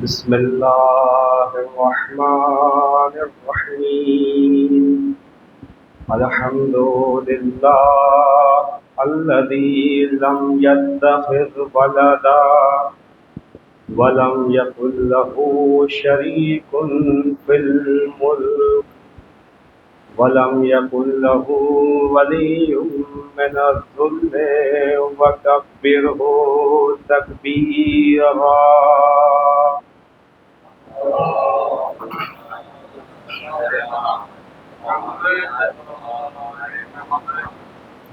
بسم الله الرحمن الرحيم. الحمد لله الذي لم يتخذ ولدا ولم يكن له شريك في الملك ولم يكن له ولي من الذل وكبره تكبيرا.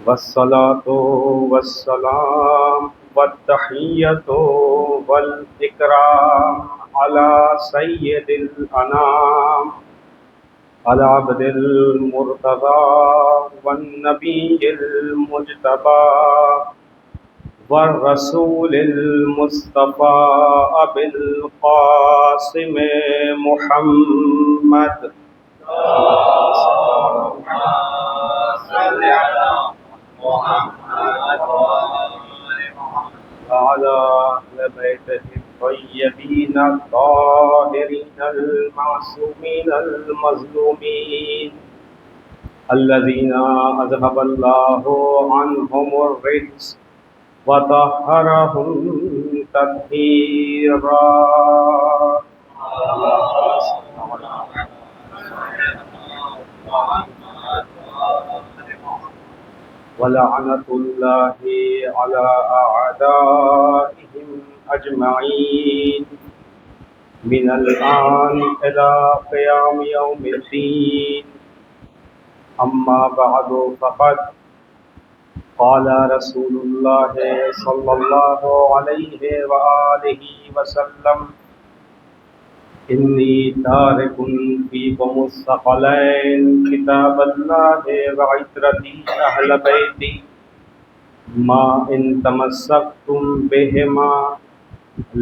والصلاة والسلام والتحية والإكرام على سيد الأنام العبد المرتضى والنبي المجتبى والرسول المصطفى أبي القاسم محمد وعلى أهل بيته الطيبين الطاهرين المعصومين المظلومين الذين أذهب الله عنهم الرجس وطهرهم تطهيرا. ولعنة الله على أعدائهم أجمعين من الآن إلى قيام يوم الدين. أما بعد فقد قال رسول الله صلى الله عليه وآله وسلم: إني تارك فيكم الثقلين كتاب الله وعترتي أهل بيتي ما إن تمسكتم بهما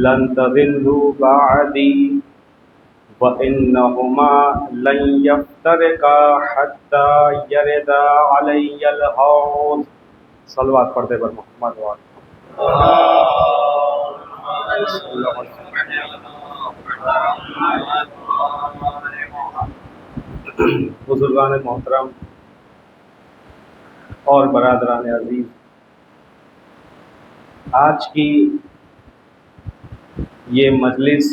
لن تضلوا بعدي وإنهما لن يفترقا حتى يرد علي الحوض. صلوات پڑھتے پر محمد وعلى بزرگان محترم اور برادران عزیز، آج کی یہ مجلس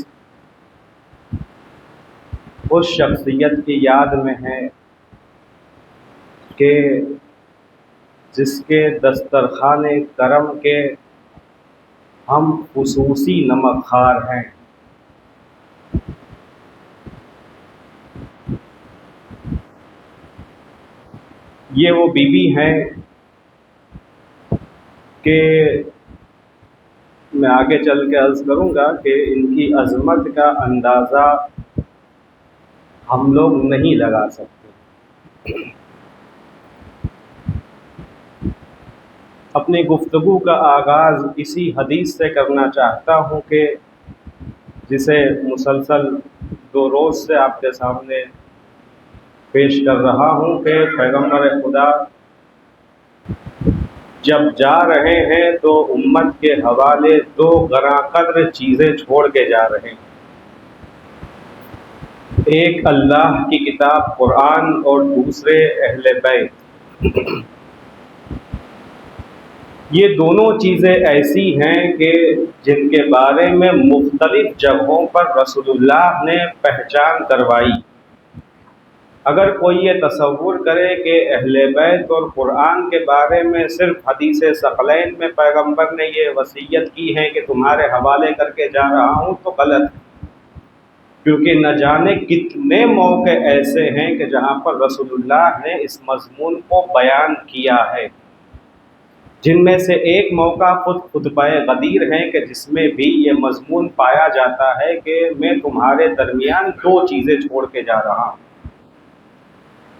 اس شخصیت کی یاد میں ہے کہ جس کے دسترخوان کرم کے ہم خصوصی نمک خوار ہیں. یہ وہ بیوی ہیں کہ میں آگے چل کے عرض کروں گا کہ ان کی عظمت کا اندازہ ہم لوگ نہیں لگا سکتے. اپنی گفتگو کا آغاز اسی حدیث سے کرنا چاہتا ہوں کہ جسے مسلسل 2 روز سے آپ کے سامنے پیش کر رہا ہوں کہ پیغمبر خدا جب جا رہے ہیں تو امت کے حوالے 2 گراں قدر چیزیں چھوڑ کے جا رہے ہیں. ایک اللہ کی کتاب قرآن اور دوسرے اہل بیت. یہ دونوں چیزیں ایسی ہیں کہ جن کے بارے میں مختلف جگہوں پر رسول اللہ نے پہچان کروائی. اگر کوئی یہ تصور کرے کہ اہل بیت اور قرآن کے بارے میں صرف حدیث ثقلین میں پیغمبر نے یہ وصیت کی ہے کہ تمہارے حوالے کر کے جا رہا ہوں تو غلط ہے، کیونکہ نہ جانے کتنے موقع ایسے ہیں کہ جہاں پر رسول اللہ نے اس مضمون کو بیان کیا ہے، جن میں سے ایک موقع خود خطبہ غدیر ہے کہ جس میں بھی یہ مضمون پایا جاتا ہے کہ میں تمہارے درمیان 2 چیزیں چھوڑ کے جا رہا ہوں.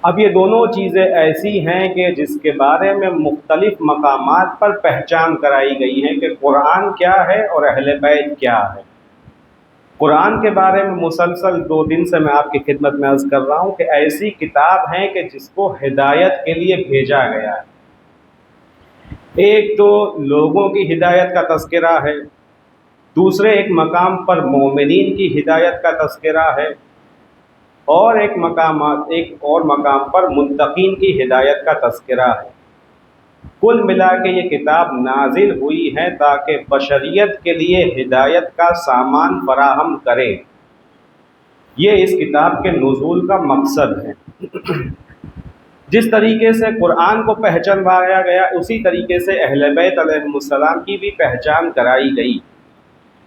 اب یہ دونوں چیزیں ایسی ہیں کہ جس کے بارے میں مختلف مقامات پر پہچان کرائی گئی ہیں کہ قرآن کیا ہے اور اہل بیت کیا ہے. قرآن کے بارے میں مسلسل 2 دن سے میں آپ کی خدمت میں عرض کر رہا ہوں کہ ایسی کتاب ہے کہ جس کو ہدایت کے لیے بھیجا گیا ہے. ایک تو لوگوں کی ہدایت کا تذکرہ ہے، دوسرے ایک مقام پر مومنین کی ہدایت کا تذکرہ ہے، اور ایک اور مقام پر متقین کی ہدایت کا تذکرہ ہے۔ کل ملا کے یہ کتاب نازل ہوئی ہے تاکہ بشریت کے لیے ہدایت کا سامان فراہم کرے۔ یہ اس کتاب کے نزول کا مقصد ہے۔ جس طریقے سے قرآن کو پہچانوایا گیا، اسی طریقے سے اہل بیت علیہ السلام کی بھی پہچان کرائی گئی۔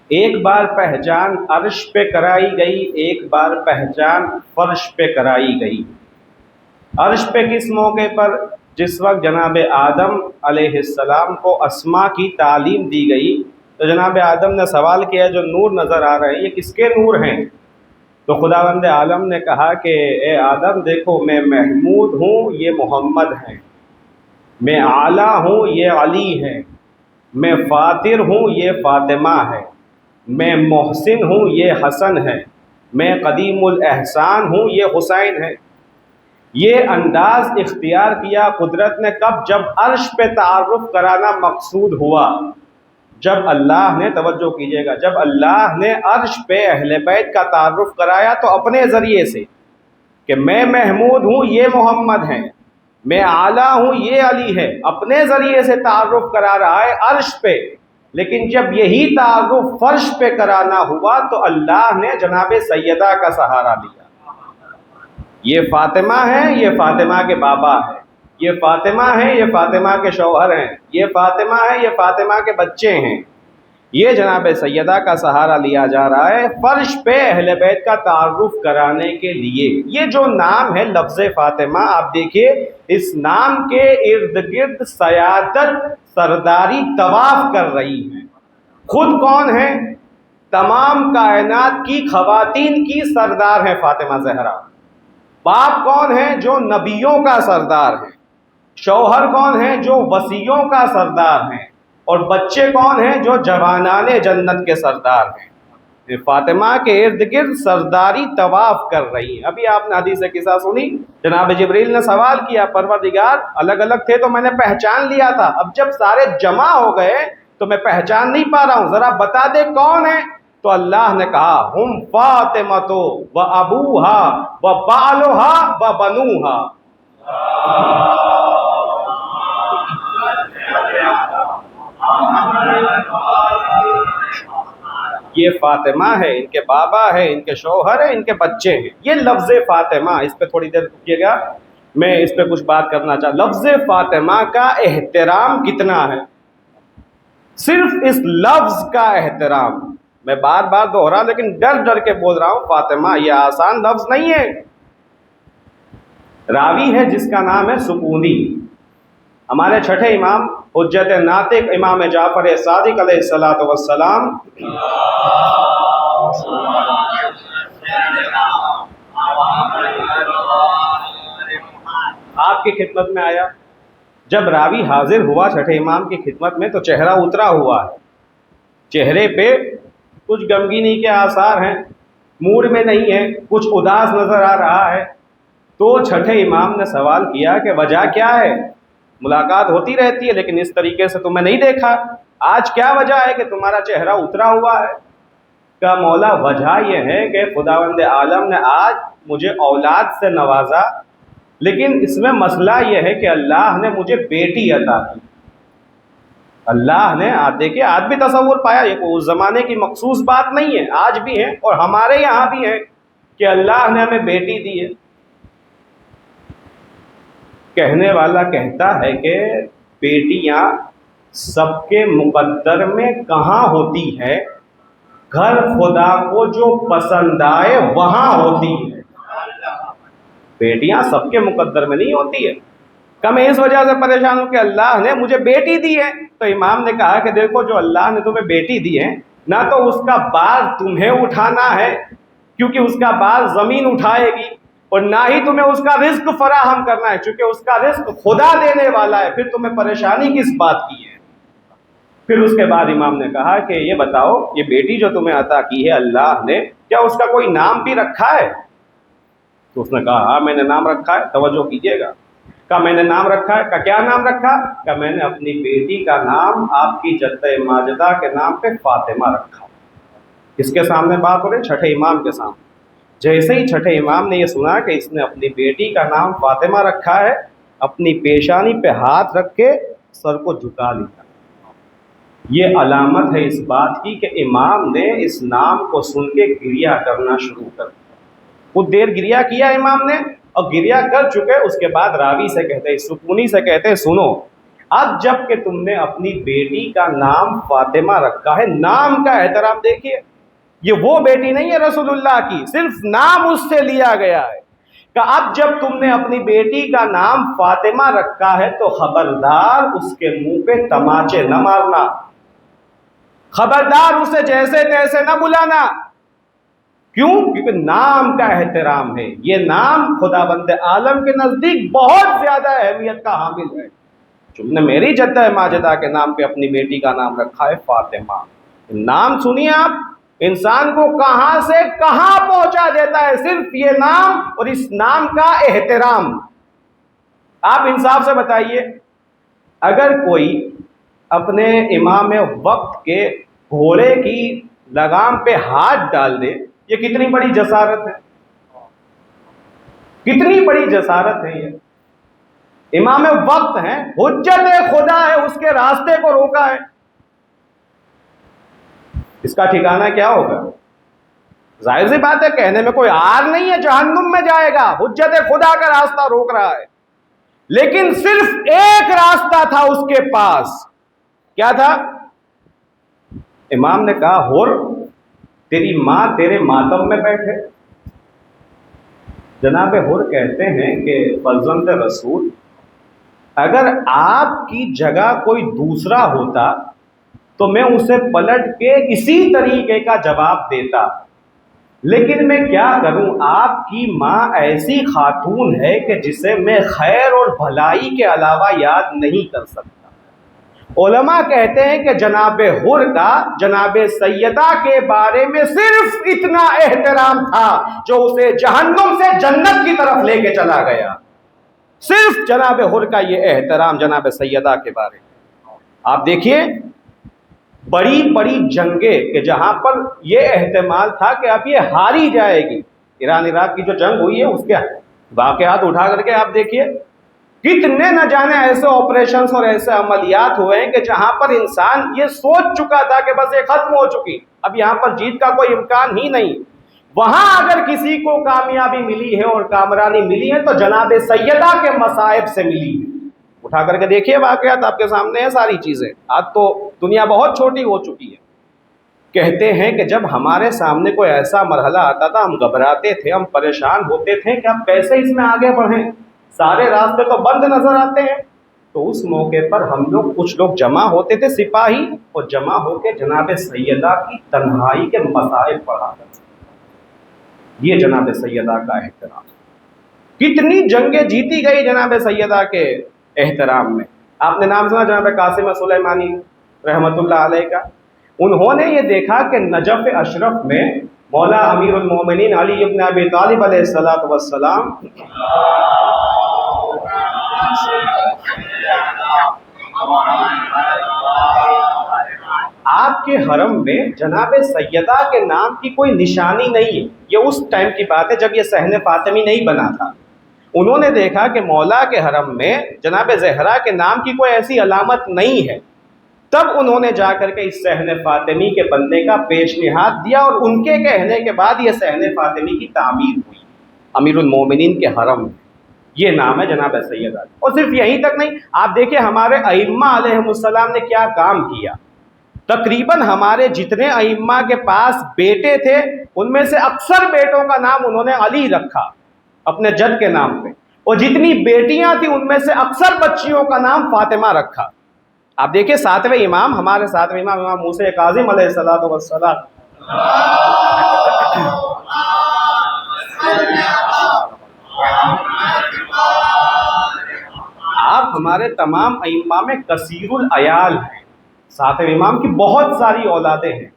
ایک بار پہچان عرش پہ کرائی گئی، ایک بار پہچان فرش پہ کرائی گئی۔ عرش پہ کس موقع پر؟ جس وقت جناب آدم علیہ السلام کو اسماء کی تعلیم دی گئی تو جناب آدم نے سوال کیا، جو نور نظر آ رہے ہیں یہ کس کے نور ہیں؟ تو خداوند عالم نے کہا کہ اے آدم دیکھو، میں محمود ہوں، یہ محمد ہیں، میں اعلیٰ ہوں، یہ علی ہیں، میں فاطر ہوں، یہ فاطمہ ہے، میں محسن ہوں، یہ حسن ہے، میں قدیم الاحسان ہوں، یہ حسین ہے۔ یہ انداز اختیار کیا قدرت نے کب؟ جب عرش پہ تعارف کرانا مقصود ہوا، جب اللہ نے، توجہ کیجیے گا، جب اللہ نے عرش پہ اہل بیت کا تعارف کرایا تو اپنے ذریعے سے کہ میں محمود ہوں، یہ محمد ہیں، میں اعلیٰ ہوں، یہ علی ہے، اپنے ذریعے سے تعارف کرا رہا ہے عرش پہ۔ لیکن جب یہی تعارف فرش پہ کرانا ہوا تو اللہ نے جناب سیدہ کا سہارا لیا۔ یہ فاطمہ ہیں، یہ فاطمہ کے بابا ہیں، یہ فاطمہ ہیں، یہ فاطمہ کے شوہر ہیں، یہ فاطمہ ہے، یہ فاطمہ کے بچے ہیں۔ یہ جناب سیدہ کا سہارا لیا جا رہا ہے فرش پہ اہل بیت کا تعارف کرانے کے لیے۔ یہ جو نام ہے لفظ فاطمہ، آپ دیکھیے اس نام کے ارد گرد سیادت، سرداری طواف کر رہی ہے۔ خود کون ہے؟ تمام کائنات کی خواتین کی سردار ہے فاطمہ زہرا۔ باپ کون ہے؟ جو نبیوں کا سردار ہے۔ شوہر کون ہے؟ جو وصیوں کا سردار ہیں۔ اور بچے کون ہیں؟ جو جوانان جنت کے سردار ہیں۔ فاطمہ کے ارد گرد سرداری طواف کر رہی ہیں۔ ابھی آپ نے حدیث قصہ سنی، جناب جبریل نے سوال کیا، پروردگار الگ الگ تھے تو میں نے پہچان لیا تھا، اب جب سارے جمع ہو گئے تو میں پہچان نہیں پا رہا ہوں، ذرا بتا دے کون ہے؟ تو اللہ نے کہا ہم فاطمہ و ابوہا و بالہا و بنوہا۔ یہ فاطمہ ہے، ان کے بابا ہے، ان کے شوہر ہیں، ان کے بچے ہیں۔ یہ لفظ فاطمہ، اس پہ تھوڑی دیر رکیے گا، میں اس پہ کچھ بات کرنا چاہتا ہوں۔ لفظ فاطمہ کا احترام کتنا ہے، صرف اس لفظ کا احترام، میں بار بار دوہرا لیکن ڈر ڈر کے بول رہا ہوں، فاطمہ یہ آسان لفظ نہیں ہے۔ راوی ہے جس کا نام ہے سکونی، ہمارے چھٹے امام حجت ناطق امام جعفر صادق علیہ الصلوۃ والسلام آپ کی خدمت میں آیا۔ جب راوی حاضر ہوا چھٹے امام کی خدمت میں تو چہرہ اترا ہوا ہے، چہرے پہ کچھ غمگینی کے آثار ہیں، موڈ میں نہیں ہے، کچھ اداس نظر آ رہا ہے۔ تو چھٹے امام نے سوال کیا کہ وجہ کیا ہے؟ ملاقات ہوتی رہتی ہے لیکن اس طریقے سے تمہیں نہیں دیکھا، آج کیا وجہ ہے کہ تمہارا چہرہ اترا ہوا ہے؟ کہ مولا وجہ یہ ہے کہ خداوند عالم نے آج مجھے اولاد سے نوازا، لیکن اس میں مسئلہ یہ ہے کہ اللہ نے مجھے بیٹی عطا کی۔ اللہ نے، آپ دیکھیں آج بھی تصور پایا، یہ اس زمانے کی مخصوص بات نہیں ہے، آج بھی ہے اور ہمارے یہاں بھی ہے کہ اللہ نے ہمیں بیٹی دی ہے۔ کہنے والا کہتا ہے کہ بیٹیاں سب کے مقدر میں کہاں ہوتی ہے، گھر خدا کو جو پسند آئے وہاں ہوتی ہے۔ بیٹیاں سب کے مقدر میں نہیں ہوتی ہے۔ کہ میں اس وجہ سے پریشان ہوں کہ اللہ نے مجھے بیٹی دی ہے، تو امام نے کہا کہ دیکھو جو اللہ نے تمہیں بیٹی دی ہے، نہ تو اس کا بار تمہیں اٹھانا ہے کیونکہ اس کا بار زمین اٹھائے گی، اور نہ ہی تمہیں اس کا رزق فراہم کرنا ہے چونکہ اس کا رزق خدا دینے والا ہے، پھر تمہیں پریشانی کس بات کی ہے؟ پھر اس کے بعد امام نے کہا کہ یہ بتاؤ، یہ بیٹی جو تمہیں عطا کی ہے اللہ نے، کیا اس کا کوئی نام بھی رکھا ہے؟ تو اس نے کہا ہاں میں نے نام رکھا ہے۔ توجہ کیجیے گا، کہا میں نے نام رکھا ہے۔ کہا کیا نام رکھا؟ کہا میں نے اپنی بیٹی کا نام آپ کی جدہ ماجدہ کے نام پہ فاطمہ رکھا۔ کس کے سامنے بات ہو رہی؟ چھٹے امام کے سامنے۔ جیسے ہی چھٹے امام نے یہ سنا کہ اس نے اپنی بیٹی کا نام فاطمہ رکھا ہے، اپنی پیشانی پہ ہاتھ رکھ کے سر کو جھکا لیا۔ یہ علامت ہے اس بات کی کہ امام نے اس نام کو سن کے گریہ کرنا شروع کر دیا۔ کچھ دیر گریہ کیا امام نے، اور گریہ کر چکے، اس کے بعد راوی سے کہتے، سکونی سے کہتے، سنو اب جب کہ تم نے اپنی بیٹی کا نام فاطمہ رکھا ہے، نام کا احترام دیکھیے، یہ وہ بیٹی نہیں ہے رسول اللہ کی، صرف نام اس سے لیا گیا ہے کہ اب جب تم نے اپنی بیٹی کا نام فاطمہ رکھا ہے تو خبردار اس کے منہ پہ تماچے نہ مارنا، خبردار اسے جیسے تیسے نہ بلانا۔ کیوں؟ کیونکہ نام کا احترام ہے، یہ نام خداوند عالم کے نزدیک بہت زیادہ اہمیت کا حامل ہے۔ تم نے میری جدہ ماجدہ کے نام پہ اپنی بیٹی کا نام رکھا ہے فاطمہ۔ نام سنیے آپ، انسان کو کہاں سے کہاں پہنچا دیتا ہے صرف یہ نام اور اس نام کا احترام۔ آپ انصاف سے بتائیے، اگر کوئی اپنے امام وقت کے گھوڑے کی لگام پہ ہاتھ ڈال دے، یہ کتنی بڑی جسارت ہے، کتنی بڑی جسارت ہے۔ یہ امام وقت ہیں، حجت خدا ہے، اس کے راستے کو روکا ہے، اس کا ٹھکانہ کیا ہوگا؟ ظاہر سی بات ہے، کہنے میں کوئی عار نہیں ہے، جہنم میں جائے گا، حجت خدا کا راستہ روک رہا ہے۔ لیکن صرف ایک راستہ تھا اس کے پاس، کیا تھا؟ امام نے کہا، ہور تیری ماں تیرے ماتم میں بیٹھے۔ جناب ہور کہتے ہیں کہ فرزند رسول، اگر آپ کی جگہ کوئی دوسرا ہوتا تو میں اسے پلٹ کے اسی طریقے کا جواب دیتا، لیکن میں کیا کروں، آپ کی ماں ایسی خاتون ہے کہ جسے میں خیر اور بھلائی کے علاوہ یاد نہیں کر سکتا۔ علماء کہتے ہیں کہ جناب حر کا جناب سیدہ کے بارے میں صرف اتنا احترام تھا جو اسے جہنم سے جنت کی طرف لے کے چلا گیا، صرف جناب حر کا یہ احترام جناب سیدہ کے بارے میں۔ آپ دیکھیے بڑی بڑی جنگیں کہ جہاں پر یہ احتمال تھا کہ اب یہ ہاری جائے گی، ایران عراق کی جو جنگ ہوئی ہے اس کے واقعات اٹھا کر کے آپ دیکھیے، کتنے نہ جانے ایسے آپریشنز اور ایسے عملیات ہوئے ہیں کہ جہاں پر انسان یہ سوچ چکا تھا کہ بس یہ ختم ہو چکی، اب یہاں پر جیت کا کوئی امکان ہی نہیں۔ وہاں اگر کسی کو کامیابی ملی ہے اور کامرانی ملی ہے تو جناب سیدہ کے مصائب سے ملی ہے۔ اٹھا کر کے دیکھیے واقعات آپ کے سامنے ہیں ساری چیزیں، آج تو دنیا بہت چھوٹی ہو چکی ہے۔ کہتے ہیں کہ جب ہمارے سامنے کوئی ایسا مرحلہ آتا تھا ہم گھبراتے تھے، ہم پریشان ہوتے تھے کہ ہم کیسے اس میں آگے بڑھیں، سارے راستے تو بند نظر آتے ہیں، تو اس موقع پر ہم لوگ کچھ لوگ جمع ہوتے تھے سپاہی، اور جمع ہو کے جناب سیدہ کی تنہائی کے مسائل پڑھا کرتے تھے۔ یہ جناب سیدہ کا احترام، کتنی جنگیں جیتی گئی جناب سیدہ کے احترام میں۔ آپ نے نام سنا جناب قاسم سلیمانی رحمۃ اللہ علیہ کا؟ انہوں نے یہ دیکھا کہ نجف اشرف میں مولا امیر المومنین علی ابن ابی طالب علیہ السلام آپ کے حرم میں جناب سیدہ کے نام کی کوئی نشانی نہیں ہے۔ یہ اس ٹائم کی بات ہے جب یہ صحن فاطمی نہیں بنا تھا۔ انہوں نے دیکھا کہ مولا کے حرم میں جناب زہرا کے نام کی کوئی ایسی علامت نہیں ہے، تب انہوں نے جا کر کے اس صحن فاطمی کے بننے کا پیشنہاد دیا، اور ان کے کہنے کے بعد یہ صحن فاطمی کی تعمیر ہوئی امیر المومنین کے حرم میں۔ یہ نام ہے جناب سیدہ۔ اور صرف یہیں تک نہیں، آپ دیکھیں ہمارے ائمہ علیہم السلام نے کیا کام کیا۔ تقریباً ہمارے جتنے ائمہ کے پاس بیٹے تھے ان میں سے اکثر بیٹوں کا نام انہوں نے علی رکھا اپنے جد کے نام پہ، اور جتنی بیٹیاں تھیں ان میں سے اکثر بچیوں کا نام فاطمہ رکھا۔ آپ دیکھیں ساتویں امام، ہمارے ساتویں امام امام موسیٰ کاظم علیہ السلام، آپ ہمارے تمام ائمہ میں کثیر العیال ہیں، ساتویں امام کی بہت ساری اولادیں ہیں۔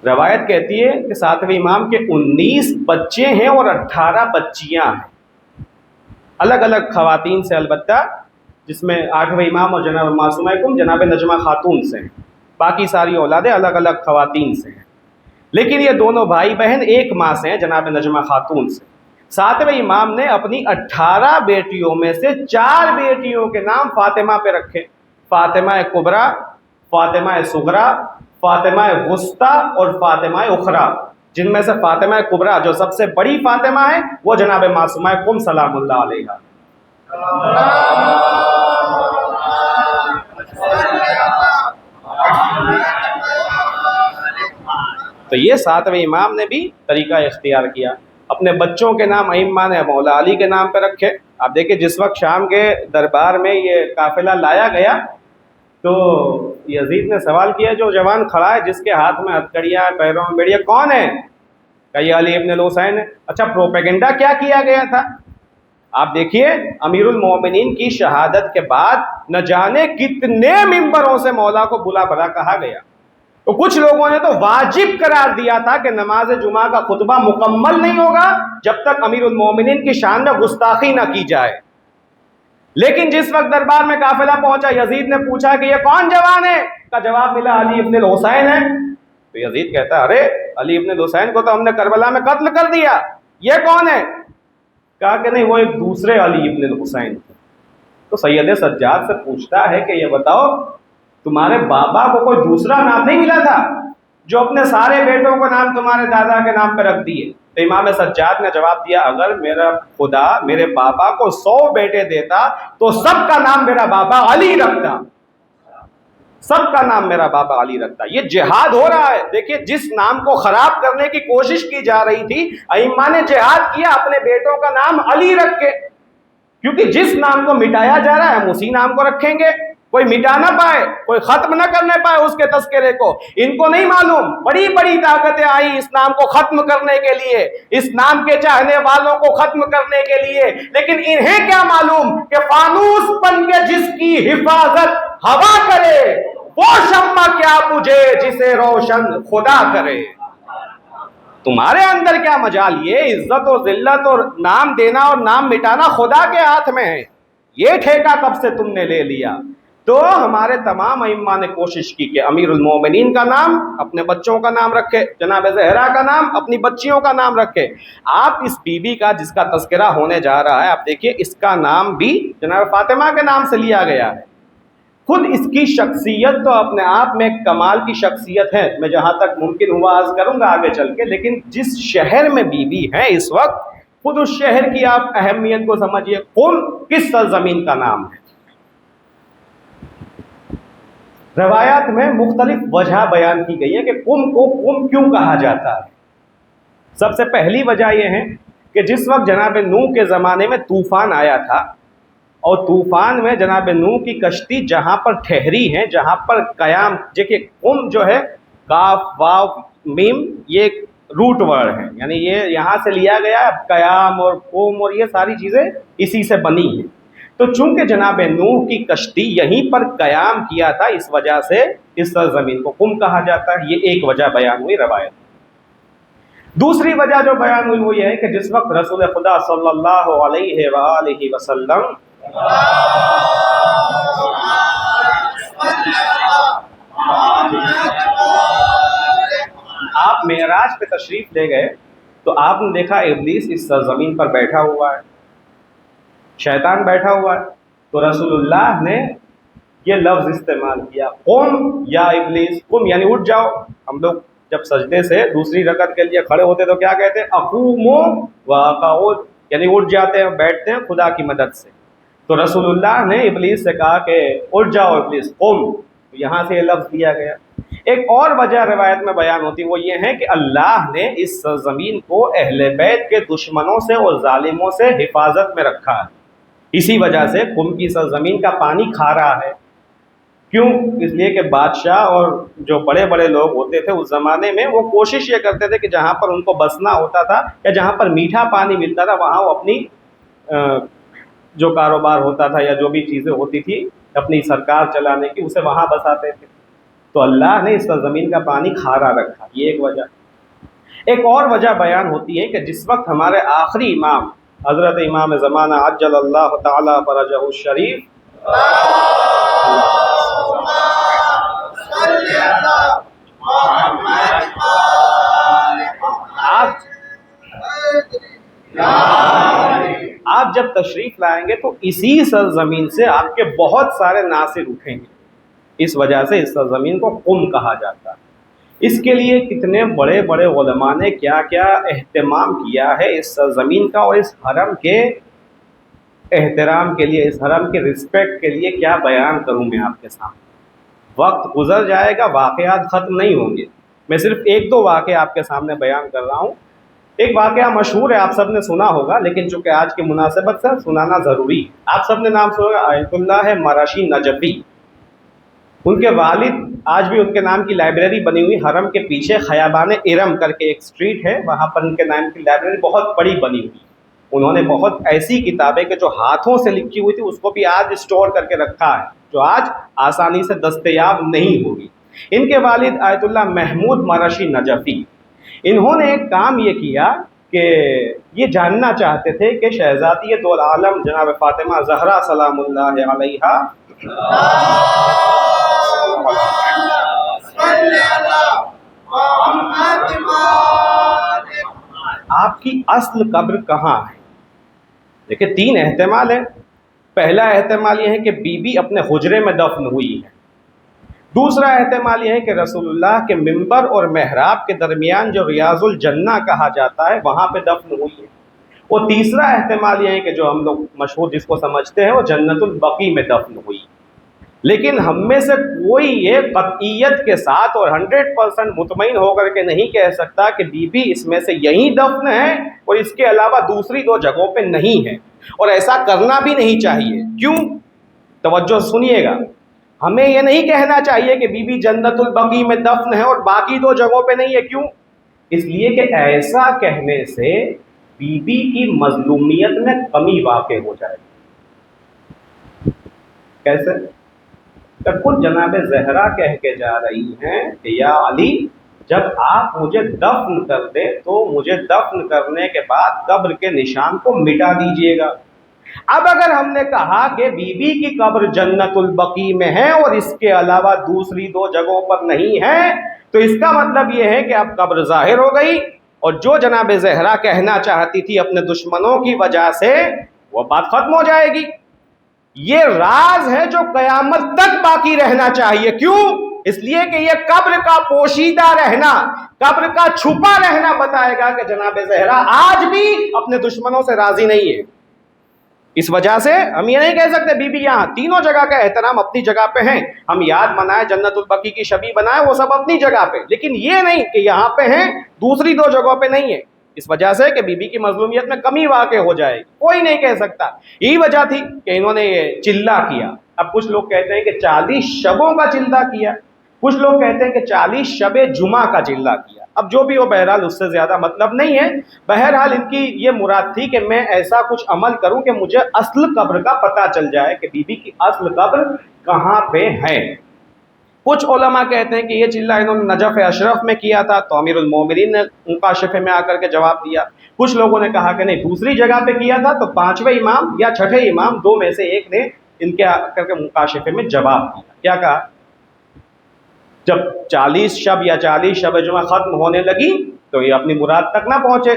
روایت کہتی ہے کہ ساتویں امام کے 19 بچے ہیں اور 18 بچیاں ہیں، الگ الگ خواتین سے، البتہ جس میں 8ویں امام اور جناب معصومہ کم جناب نجمہ خاتون سے ہیں، باقی ساری اولادیں الگ الگ خواتین سے ہیں۔ لیکن یہ دونوں بھائی بہن ایک ماں سے ہیں، جناب نجمہ خاتون سے۔ ساتویں امام نے اپنی 18 بیٹیوں میں سے 4 بیٹیوں کے نام فاطمہ پہ رکھے، فاطمہ کبریٰ، فاطمہ صغریٰ، فاطمہ وسطیٰ اور فاطمہ اخریٰ، جن میں سے فاطمہ کبریٰ جو سب سے بڑی فاطمہ ہے وہ جناب معصومہ قم سلام اللہ علیہا۔ تو یہ ساتویں امام نے بھی طریقہ اختیار کیا، اپنے بچوں کے نام ائمہ نے مولا علی کے نام پہ رکھے۔ آپ دیکھیں جس وقت شام کے دربار میں یہ قافلہ لایا گیا تو یزید نے سوال کیا جو جوان کھڑا ہے جس کے ہاتھ میں ہتھکڑیاں ہیں، پیروں میں بیڑیاں، کون ہے؟ کہ یہ علی ابن الحسین ہے۔ اچھا پروپیگنڈا کیا کیا گیا تھا؟ آپ دیکھیے امیر المومنین کی شہادت کے بعد نہ جانے کتنے ممبروں سے مولا کو بلا بلا کہا گیا، تو کچھ لوگوں نے تو واجب قرار دیا تھا کہ نماز جمعہ کا خطبہ مکمل نہیں ہوگا جب تک امیر المومنین کی شان میں گستاخی نہ کی جائے۔ لیکن جس وقت دربار میں قافلہ پہنچا، یزید نے پوچھا کہ یہ کون جوان ہے؟ کا جواب ملا علی ابن الحسین ہے۔ تو یزید کہتا ارے علی ابن الحسین کو تو ہم نے کربلا میں قتل کر دیا، یہ کون ہے؟ کہا کہ نہیں وہ ایک دوسرے علی ابن الحسین تھے۔ تو سید سجاد سے پوچھتا ہے کہ یہ بتاؤ تمہارے بابا کو کوئی دوسرا نام نہیں ملا تھا جو اپنے سارے بیٹوں کو نام تمہارے دادا کے نام پہ رکھ دیے؟ تو امام سجاد نے جواب دیا اگر میرا خدا میرے بابا کو 100 بیٹے دیتا تو سب کا نام میرا بابا علی رکھتا، سب کا نام میرا بابا علی رکھتا۔ یہ جہاد ہو رہا ہے، دیکھیے جس نام کو خراب کرنے کی کوشش کی جا رہی تھی ائمہ نے جہاد کیا اپنے بیٹوں کا نام علی رکھ کے، کیونکہ جس نام کو مٹایا جا رہا ہے ہم اسی نام کو رکھیں گے، کوئی مٹا نہ پائے، کوئی ختم نہ کرنے پائے اس کے تذکرے کو۔ ان کو نہیں معلوم بڑی بڑی طاقتیں آئی اس نام کو ختم کرنے کے لیے، اس نام کے چاہنے والوں کو ختم کرنے کے لیے، لیکن انہیں کیا معلوم کہ فانوس بن کے جس کی حفاظت ہوا کرے وہ شمع کیا بجھے جسے روشن خدا کرے۔ تمہارے اندر کیا مجال؟ یہ عزت و ذلت اور نام دینا اور نام مٹانا خدا کے ہاتھ میں ہے، یہ ٹھیکہ کب سے تم نے لے لیا؟ تو ہمارے تمام ائمہ نے کوشش کی کہ امیر المومنین کا نام اپنے بچوں کا نام رکھے، جناب زہرا کا نام اپنی بچیوں کا نام رکھے۔ آپ اس بی بی کا جس کا تذکرہ ہونے جا رہا ہے آپ دیکھیے اس کا نام بھی جناب فاطمہ کے نام سے لیا گیا ہے۔ خود اس کی شخصیت تو اپنے آپ میں ایک کمال کی شخصیت ہے، میں جہاں تک ممکن ہوا عرض کروں گا آگے چل کے، لیکن جس شہر میں بی بی ہے اس وقت خود اس شہر کی آپ اہمیت کو سمجھیے۔ قم کس سرزمین کا نام ہے؟ روایات میں مختلف وجہ بیان کی گئی ہے کہ قم کو قم کیوں کہا جاتا ہے۔ سب سے پہلی وجہ یہ ہے کہ جس وقت جناب نوح کے زمانے میں طوفان آیا تھا اور طوفان میں جناب نوح کی کشتی جہاں پر ٹھہری ہے، جہاں پر قیام، دیکھیے قم جو ہے کاف واو میم یہ روٹ ورڈ ہے، یعنی یہ یہاں سے لیا گیا ہے، قیام اور قوم اور یہ ساری چیزیں اسی سے بنی ہیں۔ تو چونکہ جناب نوح کی کشتی یہیں پر قیام کیا تھا اس وجہ سے اس سرزمین کو قم کہا جاتا ہے، یہ ایک وجہ بیان ہوئی روایت۔ دوسری وجہ جو بیان ہوئی وہ یہ ہے کہ جس وقت رسول خدا صلی اللہ علیہ وآلہ وسلم آپ معراج پہ تشریف لے گئے تو آپ نے دیکھا ابلیس اس سرزمین پر بیٹھا ہوا ہے، شیطان بیٹھا ہوا ہے، تو رسول اللہ نے یہ لفظ استعمال کیا قم یا ابلیس، قم یعنی اٹھ جاؤ۔ ہم لوگ جب سجدے سے دوسری رکعت کے لیے کھڑے ہوتے تو کیا کہتے ہیں؟ اقوم واقعود، یعنی اٹھ جاتے ہیں بیٹھتے ہیں خدا کی مدد سے۔ تو رسول اللہ نے ابلیس سے کہا کہ اٹھ جاؤ ابلیس قم، یہاں سے یہ لفظ دیا گیا۔ ایک اور وجہ روایت میں بیان ہوتی وہ یہ ہے کہ اللہ نے اس سرزمین کو اہل بیت کے دشمنوں سے اور ظالموں سے حفاظت میں رکھا ہے، اسی وجہ سے قم کی سرزمین کا پانی کھارا ہے۔ کیوں؟ اس لیے کہ بادشاہ اور جو بڑے بڑے لوگ ہوتے تھے اس زمانے میں وہ کوشش یہ کرتے تھے کہ جہاں پر ان کو بسنا ہوتا تھا یا جہاں پر میٹھا پانی ملتا تھا وہاں وہ اپنی جو کاروبار ہوتا تھا یا جو بھی چیزیں ہوتی تھی اپنی سرکار چلانے کی اسے وہاں بساتے تھے۔ تو اللہ نے اس سرزمین کا پانی کھارا رکھا، یہ ایک وجہ۔ ایک اور وجہ بیان ہوتی ہے کہ جس وقت ہمارے آخری امام حضرت امام زمانہ عجل اللہ تعالی فرجہ الشریف آپ جب تشریف لائیں گے تو اسی سرزمین سے آپ کے بہت سارے ناصر اٹھیں گے. اس وجہ سے اس سرزمین کو قم کہا جاتا ہے. اس کے لیے کتنے بڑے بڑے علماء نے کیا کیا اہتمام کیا ہے اس سرزمین کا، اور اس حرم کے احترام کے لیے، اس حرم کے رسپیکٹ کے لیے کیا بیان کروں میں آپ کے سامنے. وقت گزر جائے گا، واقعات ختم نہیں ہوں گے. میں صرف ایک دو واقعے آپ کے سامنے بیان کر رہا ہوں. ایک واقعہ مشہور ہے، آپ سب نے سنا ہوگا، لیکن چونکہ آج کی مناسبت سے سنانا ضروری ہے. آپ سب نے نام سنا ہوگا آیت اللہ مراشی نجفی. ان کے والد، آج بھی ان کے نام کی لائبریری بنی ہوئی حرم کے پیچھے خیابان ارم کر کے ایک اسٹریٹ ہے، وہاں پر ان کے نام کی لائبریری بہت بڑی بنی ہوئی. انہوں نے بہت ایسی کتابیں کہ جو ہاتھوں سے لکھی ہوئی تھی اس کو بھی آج اسٹور کر کے رکھا ہے، جو آج آسانی سے دستیاب نہیں ہوگی. ان کے والد آیت اللہ محمود مراشی نجفی، انہوں نے ایک کام یہ کیا کہ یہ جاننا چاہتے تھے کہ شہزادی دو عالم جناب فاطمہ زہرا سلام اللہ علیہا آپ کی اصل قبر کہاں ہے. دیکھیں، تین احتمال ہیں. پہلا احتمال یہ ہے کہ بی بی اپنے حجرے میں دفن ہوئی ہے. دوسرا احتمال یہ ہے کہ رسول اللہ کے منبر اور محراب کے درمیان جو ریاض الجنہ کہا جاتا ہے وہاں پہ دفن ہوئی ہے. اور تیسرا احتمال یہ ہے کہ جو ہم لوگ مشہور جس کو سمجھتے ہیں وہ جنت البقیع میں دفن ہوئی. لیکن ہم میں سے کوئی یہ قطعیت کے ساتھ اور 100% مطمئن ہو کر کے نہیں کہہ سکتا کہ بی بی اس میں سے یہیں دفن ہے اور اس کے علاوہ دوسری دو جگہوں پہ نہیں ہے. اور ایسا کرنا بھی نہیں چاہیے. کیوں؟ توجہ سنیے گا. ہمیں یہ نہیں کہنا چاہیے کہ بی بی جنت البقیع میں دفن ہے اور باقی دو جگہوں پہ نہیں ہے. کیوں؟ اس لیے کہ ایسا کہنے سے بی بی کی مظلومیت میں کمی واقع ہو جائے گی. کیسے؟ کہ خود جناب زہرا کہہ کے جا رہی ہیں کہ یا علی، جب آپ مجھے دفن کر دیں تو مجھے دفن کرنے کے بعد قبر کے نشان کو مٹا دیجئے گا. اب اگر ہم نے کہا کہ بی بی کی قبر جنت البقیع میں ہے اور اس کے علاوہ دوسری دو جگہوں پر نہیں ہے، تو اس کا مطلب یہ ہے کہ اب قبر ظاہر ہو گئی، اور جو جناب زہرا کہنا چاہتی تھی اپنے دشمنوں کی وجہ سے وہ بات ختم ہو جائے گی. یہ راز ہے جو قیامت تک باقی رہنا چاہیے. کیوں؟ اس لیے کہ یہ قبر کا پوشیدہ رہنا، قبر کا چھپا رہنا بتائے گا کہ جناب زہرا آج بھی اپنے دشمنوں سے راضی نہیں ہے. اس وجہ سے ہم یہ نہیں کہہ سکتے بی بی یہاں. تینوں جگہ کا احترام اپنی جگہ پہ ہیں. ہم یاد منائیں، جنت البقیع کی شبی بنائیں، وہ سب اپنی جگہ پہ، لیکن یہ نہیں کہ یہاں پہ ہیں دوسری دو جگہوں پہ نہیں ہے. اس وجہ سے کہ بی بی کی مظلومیت میں کمی واقع ہو جائے گی. کوئی نہیں کہہ سکتا. یہی وجہ تھی کہ انہوں نے یہ چلہ کیا. اب کچھ لوگ کہتے ہیں کہ 40 شبوں کا چلہ کیا، کچھ لوگ کہتے ہیں کہ 40 شب جمعہ کا چلہ کیا. اب جو بھی ہو، بہرحال اس سے زیادہ مطلب نہیں ہے. بہرحال ان کی یہ مراد تھی کہ میں ایسا کچھ عمل کروں کہ مجھے اصل قبر کا پتہ چل جائے کہ بی بی کی اصل قبر کہاں پہ ہے. کچھ علماء کہتے ہیں کہ یہ چلہ انہوں نے نجف اشرف میں کیا تھا، تو امیر المومنین نے مکاشفے میں آ کر کے جواب دیا. کچھ لوگوں نے کہا کہ نہیں، دوسری جگہ پہ کیا تھا، تو 5ویں امام یا 6ٹھے امام، دو میں سے ایک نے ان کے آ کر کے مکاشفے میں جواب دیا. کیا کہا؟ جب 40 شب یا 40 شب جمعہ ختم ہونے لگی تو یہ اپنی مراد تک نہ پہنچے،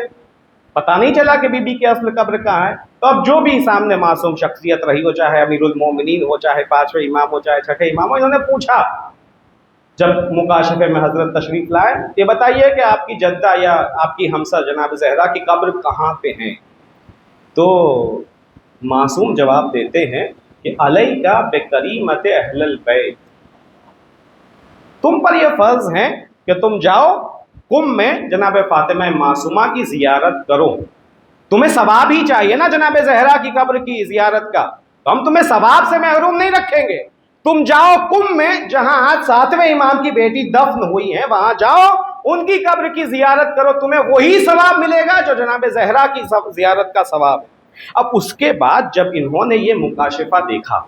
پتہ نہیں چلا کہ بی بی کی اصل قبر کہاں ہے. تو اب جو بھی سامنے معصوم شخصیت رہی ہو، چاہے امیر المومنین ہو، چاہے 5ویں امام ہو، چاہے 6ٹھے امام ہو، انہوں نے پوچھا جب مکاشفے میں حضرت تشریف لائے، یہ بتائیے کہ آپ کی جدہ یا آپ کی ہمسر جناب زہرا کی قبر کہاں پہ ہیں؟ تو معصوم جواب دیتے ہیں کہ علیک بکریمت اہل البیت، تم پر یہ فرض ہے کہ تم جاؤ قم میں جناب فاطمہ معصومہ کی زیارت کرو. تمہیں ثواب ہی چاہیے نا جناب زہرا کی قبر کی زیارت کا، تو ہم تمہیں ثواب سے محروم نہیں رکھیں گے. تم جاؤ قم میں جہاں آج 7ویں امام کی بیٹی دفن ہوئی ہے، وہاں جاؤ، ان کی قبر کی زیارت کرو، تمہیں وہی ثواب ملے گا جو جناب زہرا کی زیارت کا ثواب ہے. اب اس کے بعد جب انہوں نے یہ مکاشفہ دیکھا،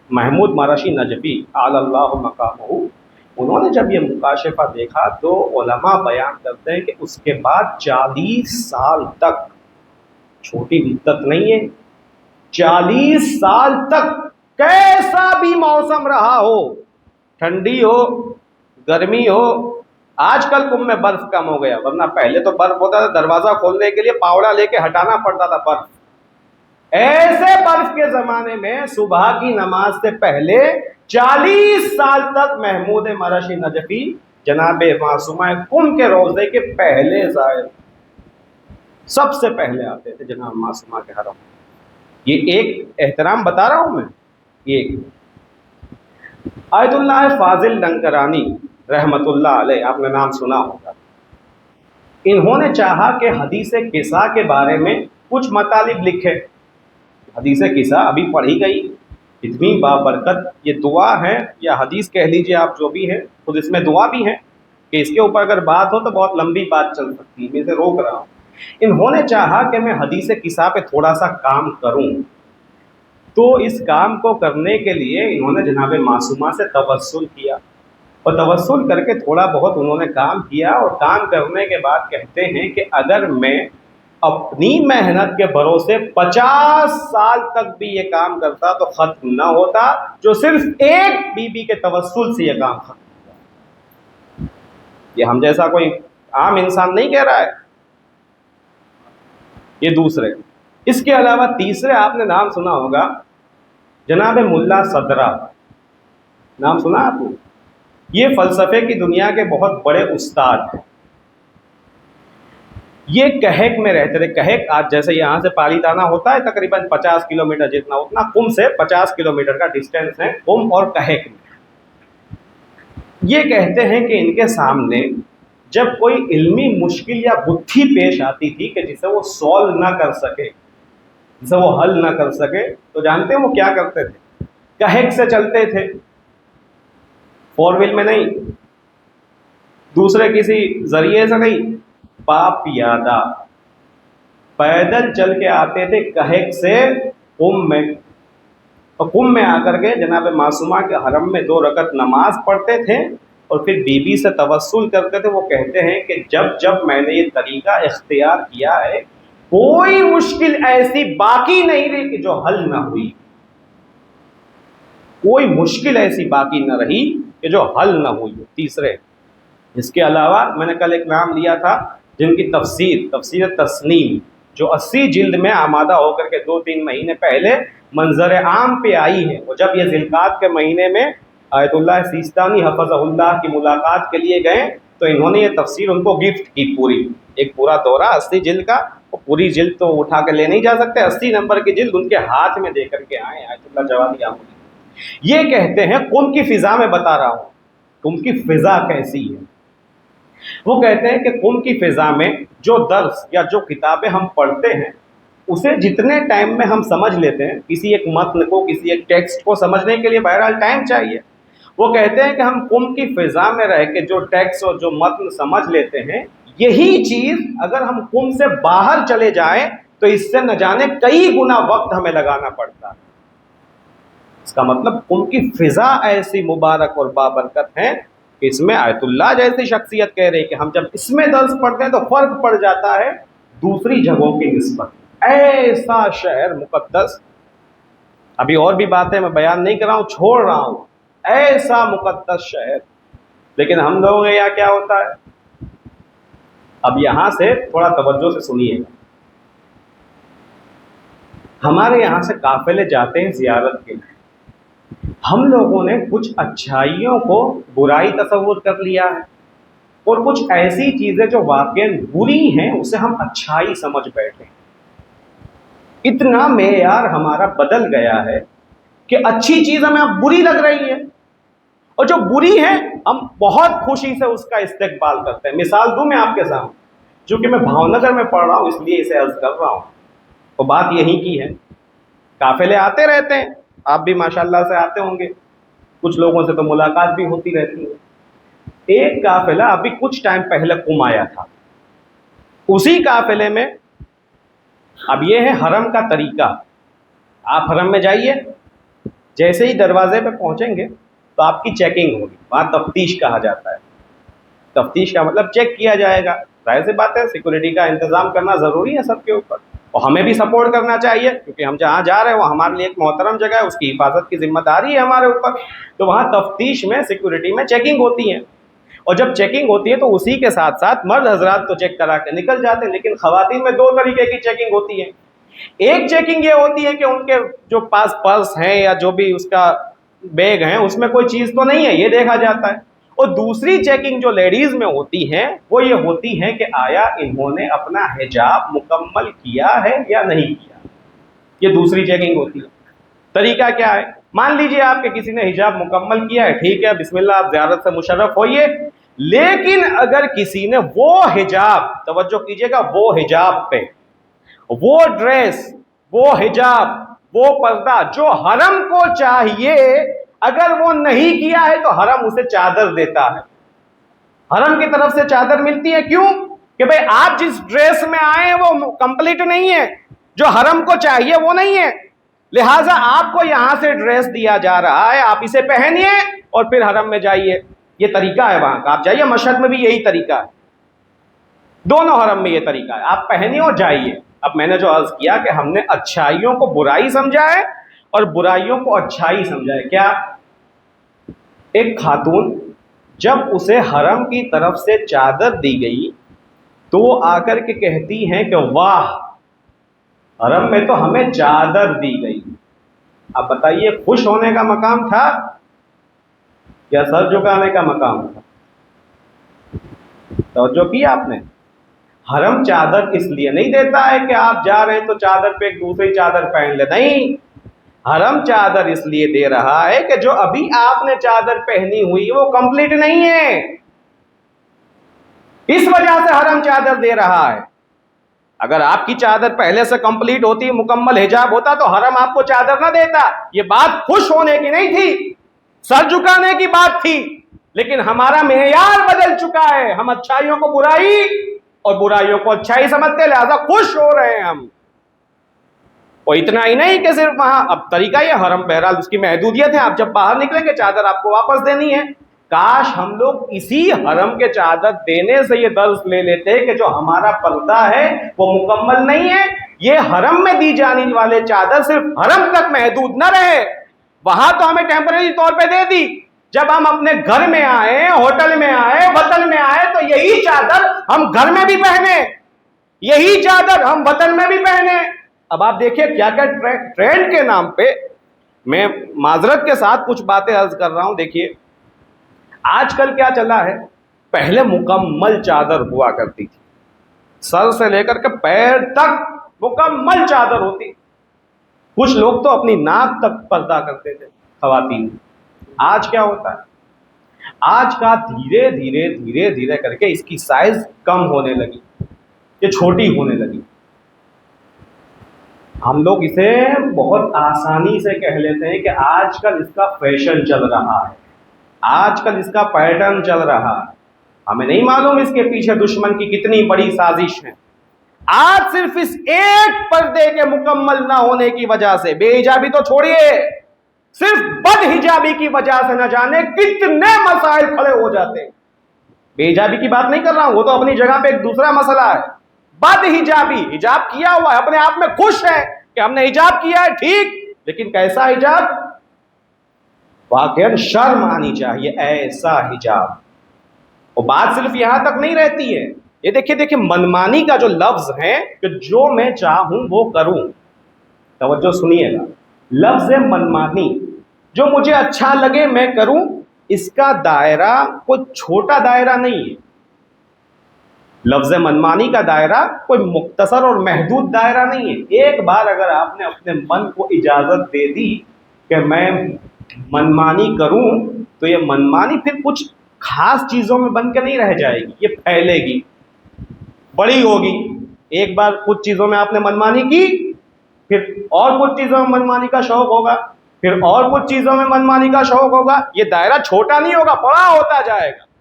محمود مراشی نجفی اعلی اللہ مقامہ، انہوں نے جب یہ مکاشفہ دیکھا تو علماء بیان کرتے ہیں کہ اس کے بعد 40 سال تک، چھوٹی مدت نہیں ہے، 40 سال تک کیسا بھی موسم رہا ہو، ٹھنڈی ہو، گرمی ہو، آج کل کم میں برف کم ہو گیا، ورنہ پہلے تو برف ہوتا تھا، دروازہ کھولنے کے لیے پاوڑا لے کے ہٹانا پڑتا تھا برف۔ ایسے برف کے زمانے میں صبح کی نماز سے پہلے 40 سال تک محمود مرشی نجفی جناب معصومہ کم کے روزے کے پہلے زائر، سب سے پہلے آتے تھے جناب معصومہ کے حرم۔ یہ ایک احترام بتا رہا ہوں میں۔ ایک آیت اللہ فاضل لنکرانی رحمت اللہ علیہ، آپ نے نام سنا ہوگا، انہوں نے چاہا کہ حدیث قصہ کے بارے میں کچھ مطالب لکھے۔ حدیث قصہ ابھی پڑھی گئی، اتنی بابرکت یہ دعا ہے یا حدیث کہہ لیجئے آپ، جو بھی ہے، خود اس میں دعا بھی ہے کہ اس کے اوپر اگر بات ہو تو بہت لمبی بات چل سکتی ہے، میں اسے روک رہا ہوں۔ انہوں نے چاہا کہ میں حدیث قصہ پہ تھوڑا سا کام کروں، تو اس کام کو کرنے کے لیے انہوں نے جناب معصومہ سے توسل کیا، اور توسل کر کے تھوڑا بہت انہوں نے کام کیا، اور کام کرنے کے بعد کہتے ہیں کہ اگر میں اپنی محنت کے بھروسے 50 سال تک بھی یہ کام کرتا تو ختم نہ ہوتا، جو صرف ایک بی بی کے توسل سے یہ کام ختم ہوتا۔ یہ ہم جیسا کوئی عام انسان نہیں کہہ رہا ہے، یہ دوسرے۔ اس کے علاوہ تیسرے آپ نے نام سنا ہوگا جناب ملا صدرہ، نام سنا آپ نے؟ یہ فلسفے کی دنیا کے بہت بڑے استاد ہیں۔ یہ کہک میں رہتے تھے۔ کہک آج جیسے یہاں سے پالیتانہ ہوتا ہے تقریباً 50 کلومیٹر جتنا، اتنا قم سے 50 کلومیٹر کا ڈسٹینس ہے قم اور کہک میں۔ یہ کہتے ہیں کہ ان کے سامنے جب کوئی علمی مشکل یا بدھی پیش آتی تھی کہ جسے وہ سولو نہ کر سکے، جسے وہ حل نہ کر سکے، تو جانتے ہیں وہ کیا کرتے تھے؟ کہک سے چلتے تھے، 4 وہیل میں نہیں، دوسرے کسی ذریعے سے نہیں، پیادہ پیدل چل کے آتے تھے کہک سے قم میں، اور قم میں آ کر کے جناب معصومہ کے حرم میں 2 رکعت نماز پڑھتے تھے، اور پھر بی بی سے توسل کرتے تھے۔ وہ کہتے ہیں کہ جب میں نے یہ طریقہ اختیار کیا ہے، کوئی مشکل ایسی باقی نہیں رہی کہ جو حل نہ ہوئی، کوئی مشکل ایسی باقی نہ رہی کہ جو حل نہ ہوئی۔ تیسرے، اس کے علاوہ میں نے کل ایک نام لیا تھا جن کی تفسیر تسنیم، جو 80 جلد میں آمادہ ہو کر کے 2-3 مہینے پہلے منظر عام پہ آئی ہے۔ اور جب یہ ذوالقعدہ کے مہینے میں آیت اللہ سیستانی حفظہ اللہ کی ملاقات کے لیے گئے تو انہوں نے یہ تفسیر ان کو گفٹ کی، ایک پورا دورہ 80 جلد کا، اور پوری جلد تو اٹھا کے لے نہیں جا سکتے، 80 نمبر کی جلد ان کے ہاتھ میں دے کر کے آئے آیت اللہ جوادی آمودی۔ یہ کہتے ہیں قم کی فضا میں بتا رہا ہوں، قم کی فضا کیسی ہے۔ وہ کہتے ہیں کہ قم کی فضا میں جو درس یا جو کتابیں ہم پڑھتے ہیں، اسے جتنے ٹائم میں ہم سمجھ لیتے ہیں، کسی ایک متن کو، کسی ایک ٹیکسٹ کو سمجھنے کے لیے بہرحال ٹائم چاہیے۔ وہ کہتے ہیں کہ ہم قم کی فضا میں رہ کے جو ٹیکسٹ اور جو متن سمجھ لیتے ہیں، یہی چیز اگر ہم قم سے باہر چلے جائیں تو اس سے نہ جانے کئی گنا وقت ہمیں لگانا پڑتا ہے۔ اس کا مطلب قم کی فضا ایسی مبارک اور بابرکت ہے کہ اس میں آیت اللہ جیسی شخصیت کہہ رہی کہ ہم جب اس میں درس پڑھتے ہیں تو فرق پڑ جاتا ہے دوسری جگہوں کی نسبت۔ ایسا شہر مقدس، ابھی اور بھی باتیں میں بیان نہیں کر رہا ہوں، چھوڑ رہا ہوں، ایسا مقدس شہر، لیکن ہم لوگوں کے یہاں کیا ہوتا ہے؟ اب یہاں سے تھوڑا توجہ سے سنیے گا۔ ہمارے یہاں سے قافلے جاتے ہیں زیارت کے لیے، ہم لوگوں نے کچھ اچھائیوں کو برائی تصور کر لیا ہے، اور کچھ ایسی چیزیں جو واقعی بری ہیں اسے ہم اچھائی سمجھ بیٹھے ہیں۔ اتنا معیار ہمارا بدل گیا ہے کہ اچھی چیز ہمیں اب بری لگ رہی ہے، اور جو بری ہے ہم بہت خوشی سے اس کا استقبال کرتے ہیں۔ مثال دوں میں آپ کے سامنے، چونکہ میں بھاونگر میں پڑھ رہا ہوں اس لیے اسے عرض کر رہا ہوں، تو بات یہی کی ہے۔ قافلے آتے رہتے ہیں، آپ بھی ماشاءاللہ سے آتے ہوں گے، کچھ لوگوں سے تو ملاقات بھی ہوتی رہتی ہے۔ ایک قافلہ ابھی کچھ ٹائم پہلے قم آیا تھا، اسی قافلے میں اب یہ ہے حرم کا طریقہ، آپ حرم میں جائیے، جیسے ہی دروازے پہ پہنچیں گے تو آپ کی چیکنگ ہوگی، وہاں تفتیش کہا جاتا ہے۔ تفتیش کا مطلب چیک کیا جائے گا، ظاہر سی بات ہے سیکورٹی کا انتظام کرنا ضروری ہے سب کے اوپر، اور ہمیں بھی سپورٹ کرنا چاہیے، کیونکہ ہم جہاں جا رہے ہیں وہ ہمارے لیے ایک محترم جگہ ہے، اس کی حفاظت کی ذمہ داری ہے ہمارے اوپر۔ تو وہاں تفتیش میں، سیکورٹی میں چیکنگ ہوتی ہے۔ اور جب چیکنگ ہوتی ہے تو اسی کے ساتھ ساتھ مرد حضرات تو چیک کرا کے نکل جاتے ہیں، لیکن خواتین میں دو طریقے کی چیکنگ ہوتی ہے۔ ایک چیکنگ یہ ہوتی ہے کہ ان کے جو پاس پرس ہیں یا جو بھی اس کا بیگ ہے اس میں کوئی چیز تو نہیں ہے، یہ دیکھا جاتا ہے۔ اور دوسری چیکنگ جو لیڈیز میں ہوتی ہے وہ یہ ہوتی ہے کہ آیا انہوں نے اپنا حجاب مکمل کیا ہے یا نہیں کیا، یہ دوسری چیکنگ ہوتی ہے۔ طریقہ کیا ہے؟ مان لیجئے آپ کے کسی نے حجاب مکمل کیا ہے، ٹھیک ہے، بسم اللہ، آپ زیارت سے مشرف ہوئیے، لیکن اگر کسی نے وہ حجاب، توجہ کیجئے گا، وہ حجاب پہ، وہ ڈریس، وہ حجاب، وہ پردہ جو حرم کو چاہیے، اگر وہ نہیں کیا ہے تو حرم اسے چادر دیتا ہے، حرم کی طرف سے چادر ملتی ہے۔ کیوں؟ کہ بھئی آپ جس ڈریس میں آئے ہیں وہ کمپلیٹ نہیں ہے، جو حرم کو چاہیے وہ نہیں ہے، لہٰذا آپ کو یہاں سے ڈریس دیا جا رہا ہے، آپ اسے پہنیے اور پھر حرم میں جائیے۔ یہ طریقہ ہے وہاں کا، آپ جائیے، مشہد میں بھی یہی طریقہ ہے، دونوں حرم میں یہ طریقہ ہے، آپ پہنیے اور جائیے۔ اب میں نے جو عرض کیا کہ ہم نے اچھائیوں کو برائی سمجھا ہے اور برائیوں کو اچھائی سمجھا ہے۔ کیا ایک خاتون جب اسے حرم کی طرف سے چادر دی گئی تو وہ آ کر کے کہتی ہیں کہ واہ، حرم میں تو ہمیں چادر دی گئی۔ اب بتائیے، خوش ہونے کا مقام تھا یا سر جھکانے کا مقام تھا؟ توجہ کی آپ نے؟ حرم چادر اس لیے نہیں دیتا ہے کہ آپ جا رہے ہیں تو چادر پہ ایک دوسری چادر پہن لے، نہیں، حرم چادر اس لیے دے رہا ہے کہ جو ابھی آپ نے چادر پہنی ہوئی وہ کمپلیٹ نہیں ہے، اس وجہ سے حرم چادر دے رہا ہے۔ اگر آپ کی چادر پہلے سے کمپلیٹ ہوتی، مکمل حجاب ہوتا تو حرم آپ کو چادر نہ دیتا۔ یہ بات خوش ہونے کی نہیں تھی، سر جھکانے کی بات تھی، لیکن ہمارا معیار بدل چکا ہے، ہم اچھائیوں کو برائی اور برائیوں کو اچھائی سمجھتے، لہذا خوش ہو رہے ہیں ہم۔ اور اتنا ہی نہیں کہ صرف وہاں، اب طریقہ یہ حرم بہرحال اس کی محدودیت ہے، آپ جب باہر نکلیں گے چادر آپ کو واپس دینی ہے۔ کاش ہم لوگ اسی حرم کے چادر دینے سے یہ درس لے لیتے کہ جو ہمارا پردہ ہے وہ مکمل نہیں ہے، یہ حرم میں دی جانے والے چادر صرف حرم تک محدود نہ رہے، وہاں تو ہمیں ٹیمپریری طور پہ دے دی، جب ہم اپنے گھر میں آئے، ہوٹل میں آئے، وطن میں آئے تو یہی چادر ہم گھر میں بھی پہنے، یہی چادر ہم وطن میں بھی پہنے۔ اب آپ دیکھیں کیا کیا ٹرینڈ کے نام پہ، میں معذرت کے ساتھ کچھ باتیں عرض کر رہا ہوں۔ دیکھیے آج کل کیا چلا ہے، پہلے مکمل چادر ہوا کرتی تھی، سر سے لے کر کے پیر تک مکمل چادر ہوتی، کچھ لوگ تو اپنی ناک تک پردہ کرتے تھے خواتین۔ آج کیا ہوتا ہے، آج کا دھیرے دھیرے دھیرے دھیرے کر کے اس کی سائز کم ہونے لگی، یہ چھوٹی ہونے لگی۔ ہم لوگ اسے بہت آسانی سے کہہ لیتے ہیں کہ آج کل اس کا فیشن چل رہا ہے، آج کل اس کا پیٹرن چل رہا ہے، ہمیں نہیں معلوم اس کے پیچھے دشمن کی کتنی بڑی سازش ہے۔ آج صرف اس ایک پردے کے مکمل نہ ہونے کی وجہ سے، بے حجابی تو چھوڑیے، صرف بد حجابی کی وجہ سے نہ جانے کتنے مسائل کھڑے ہو جاتے ہیں۔ بے حجابی کی بات نہیں کر رہا ہوں، وہ تو اپنی جگہ پہ ایک دوسرا مسئلہ ہے۔ بد حجابی، حجاب کیا ہوا ہے، اپنے آپ میں خوش ہے کہ ہم نے حجاب کیا ہے، ٹھیک، لیکن کیسا حجاب؟ واقعاً شرم آنی چاہیے ایسا حجاب۔ اور بات صرف یہاں تک نہیں رہتی ہے، یہ دیکھیے منمانی کا جو لفظ ہے کہ جو میں چاہوں وہ کروں، توجہ سنیے گا، لفظ منمانی، جو مجھے اچھا لگے میں کروں، اس کا دائرہ کوئی چھوٹا دائرہ نہیں ہے۔ لفظ منمانی کا دائرہ کوئی مختصر اور محدود دائرہ نہیں ہے۔ ایک بار اگر آپ نے اپنے من کو اجازت دے دی کہ میں منمانی کروں تو یہ منمانی پھر کچھ خاص چیزوں میں بن کے نہیں رہ جائے گی، یہ پھیلے گی، بڑی ہوگی۔ ایک بار کچھ چیزوں میں آپ نے منمانی کی، پھر اور کچھ چیزوں میں منمانی کا شوق ہوگا، پھر اور کچھ چیزوں میں منمانی کا شوق ہوگا، یہ دائرہ چھوٹا نہیں ہوگا، بڑا ہوتا جائے گا۔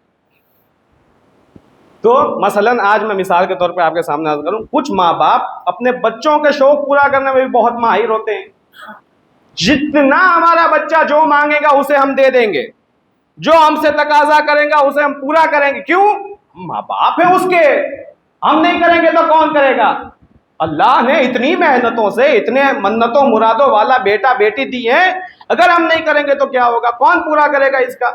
تو مثلاً آج میں مثال کے طور پہ آپ کے سامنے عرض کروں، کچھ ماں باپ اپنے بچوں کے شوق پورا کرنے میں بھی بہت ماہر ہوتے ہیں، جتنا ہمارا بچہ جو مانگے گا اسے ہم دے دیں گے، جو ہم سے تقاضا کریں گا اسے ہم پورا کریں گے۔ کیوں؟ ماں باپ ہیں اس کے، ہم نہیں کریں گے تو کون کرے گا؟ اللہ نے اتنی محنتوں سے، اتنے منتوں مرادوں والا بیٹا بیٹی دی ہیں، اگر ہم نہیں کریں گے تو کیا ہوگا؟ کون پورا کرے گا اس کا؟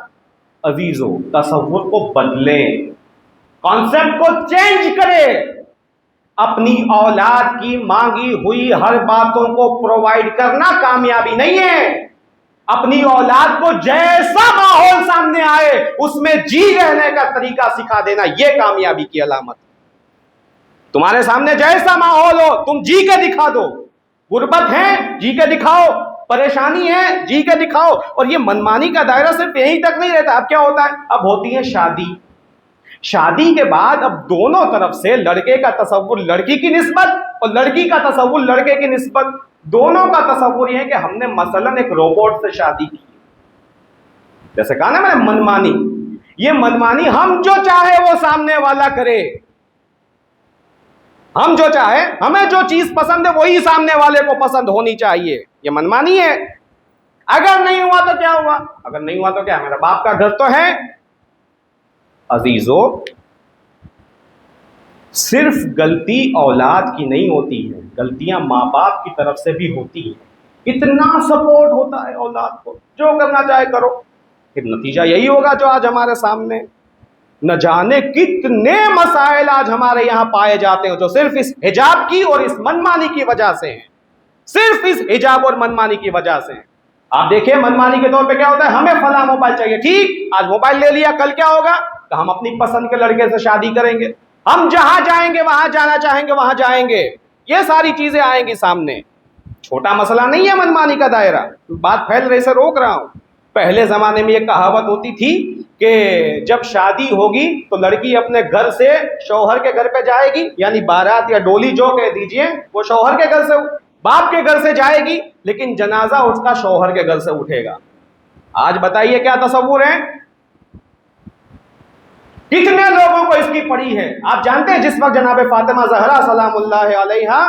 عزیزو تصور کو بدلیں، کانسیپٹ کو چینج کریں، اپنی اولاد کی مانگی ہوئی ہر باتوں کو پرووائڈ کرنا کامیابی نہیں ہے، اپنی اولاد کو جیسا ماحول سامنے آئے اس میں جی رہنے کا طریقہ سکھا دینا، یہ کامیابی کی علامت۔ تمہارے سامنے جیسا ماحول ہو تم جی کے دکھا دو، غربت ہے جی کے دکھاؤ، پریشانی ہے جی کے دکھاؤ۔ اور یہ منمانی کا دائرہ صرف یہیں تک نہیں رہتا، اب کیا ہوتا ہے، اب ہوتی ہے شادی، شادی کے بعد اب دونوں طرف سے لڑکے کا تصور لڑکی کی نسبت اور لڑکی کا تصور لڑکے کی نسبت، دونوں کا تصور یہ ہے کہ ہم نے مثلا ایک روبوٹ سے شادی کی، جیسے کہا نا میں نے منمانی، یہ منمانی ہم جو چاہے وہ سامنے والا کرے، ہم جو چاہے، ہمیں جو چیز پسند ہے وہی سامنے والے کو پسند ہونی چاہیے، یہ منمانی ہے۔ اگر نہیں ہوا تو کیا ہوا، اگر نہیں ہوا تو کیا، میرا باپ کا گھر تو ہے۔ عزیزو صرف غلطی اولاد کی نہیں ہوتی ہے، غلطیاں ماں باپ کی طرف سے بھی ہوتی ہیں، اتنا سپورٹ ہوتا ہے اولاد کو، جو کرنا چاہے کرو، پھر نتیجہ یہی ہوگا جو آج ہمارے سامنے، نہ جانے کتنے مسائل آج ہمارے یہاں پائے جاتے ہیں جو صرف اس حجاب کی اور اس منمانی کی وجہ سے ہیں، صرف اس حجاب اور منمانی کی وجہ سے ہیں۔ آپ دیکھیں منمانی کے طور پہ کیا ہوتا ہے، ہمیں فلاں موبائل چاہیے، ٹھیک آج موبائل لے لیا، کل کیا ہوگا کہ ہم اپنی پسند کے لڑکے سے شادی کریں گے، ہم جہاں جائیں گے وہاں جانا چاہیں گے وہاں جائیں گے، یہ ساری چیزیں آئیں گی سامنے۔ چھوٹا مسئلہ نہیں ہے منمانی کا دائرہ، بات پھیل رہی سے روک رہا ہوں۔ پہلے زمانے میں یہ کہاوت ہوتی تھی کہ جب شادی ہوگی تو لڑکی اپنے گھر سے شوہر کے گھر پہ جائے گی، یعنی بارات یا ڈولی جو کہہ دیجئے، وہ شوہر کے گھر سے باپ کے گھر سے جائے گی، لیکن جنازہ اس کا شوہر کے گھر سے اٹھے گا۔ آج بتائیے کیا تصور ہے، کتنے لوگوں کو اس کی پڑی ہے۔ آپ جانتے ہیں جس وقت جناب فاطمہ زہرا سلام اللہ علیہا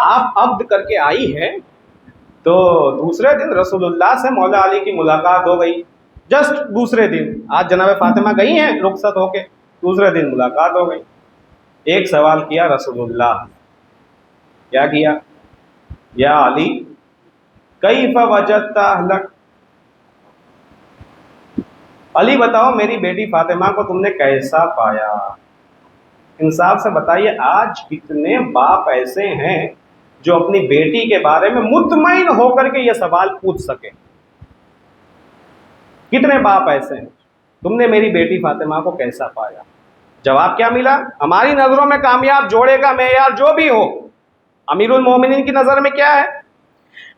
آپ عقد کر کے آئی ہے تو دوسرے دن رسول اللہ سے مولا علی کی ملاقات ہو گئی، جسٹ دوسرے دن، آج جناب فاطمہ گئی ہیں رخصت ہو کے، دوسرے دن ملاقات ہو گئی۔ ایک سوال کیا رسول اللہ، کیا کیا، یا علی کیف وجدت اہلک، علی بتاؤ میری بیٹی فاطمہ کو تم نے کیسا پایا۔ انصاف سے بتائیے آج کتنے باپ ایسے ہیں جو اپنی بیٹی کے بارے میں مطمئن ہو کر کے یہ سوال پوچھ سکے، کتنے باپ ایسے ہیں، تم نے میری بیٹی فاطمہ کو کیسا پایا؟ جواب کیا ملا، ہماری نظروں میں کامیاب جوڑے کا معیار جو بھی ہو، امیر المومنین کی نظر میں کیا ہے؟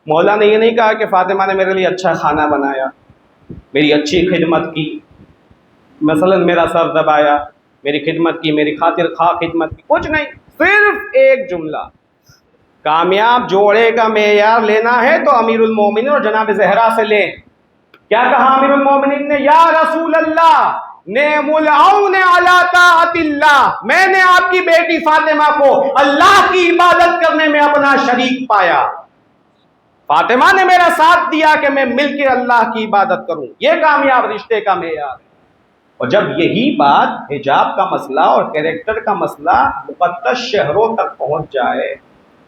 مولا نے یہ نہیں کہا کہ فاطمہ نے میرے لیے اچھا کھانا بنایا، میری اچھی خدمت کی، مثلا میرا سر دبایا، میری خدمت کی، میری خاطر خواہ خدمت کی، کچھ نہیں، صرف ایک جملہ، کامیاب جوڑے کا معیار لینا ہے تو امیر المومنین اور جناب زہرا سے لیں۔ کیا کہا امیر المومنین نے، یا رسول اللہ نعم العون علی طاعت اللہ، میں نے آپ کی بیٹی فاطمہ کو اللہ کی عبادت کرنے میں اپنا شریک پایا، فاطمہ نے میرا ساتھ دیا کہ میں مل کے اللہ کی عبادت کروں، یہ کامیاب رشتے کا معیار ہے۔ اور جب یہی بات حجاب کا مسئلہ اور کیریکٹر کا مسئلہ مقدس شہروں تک پہنچ جائے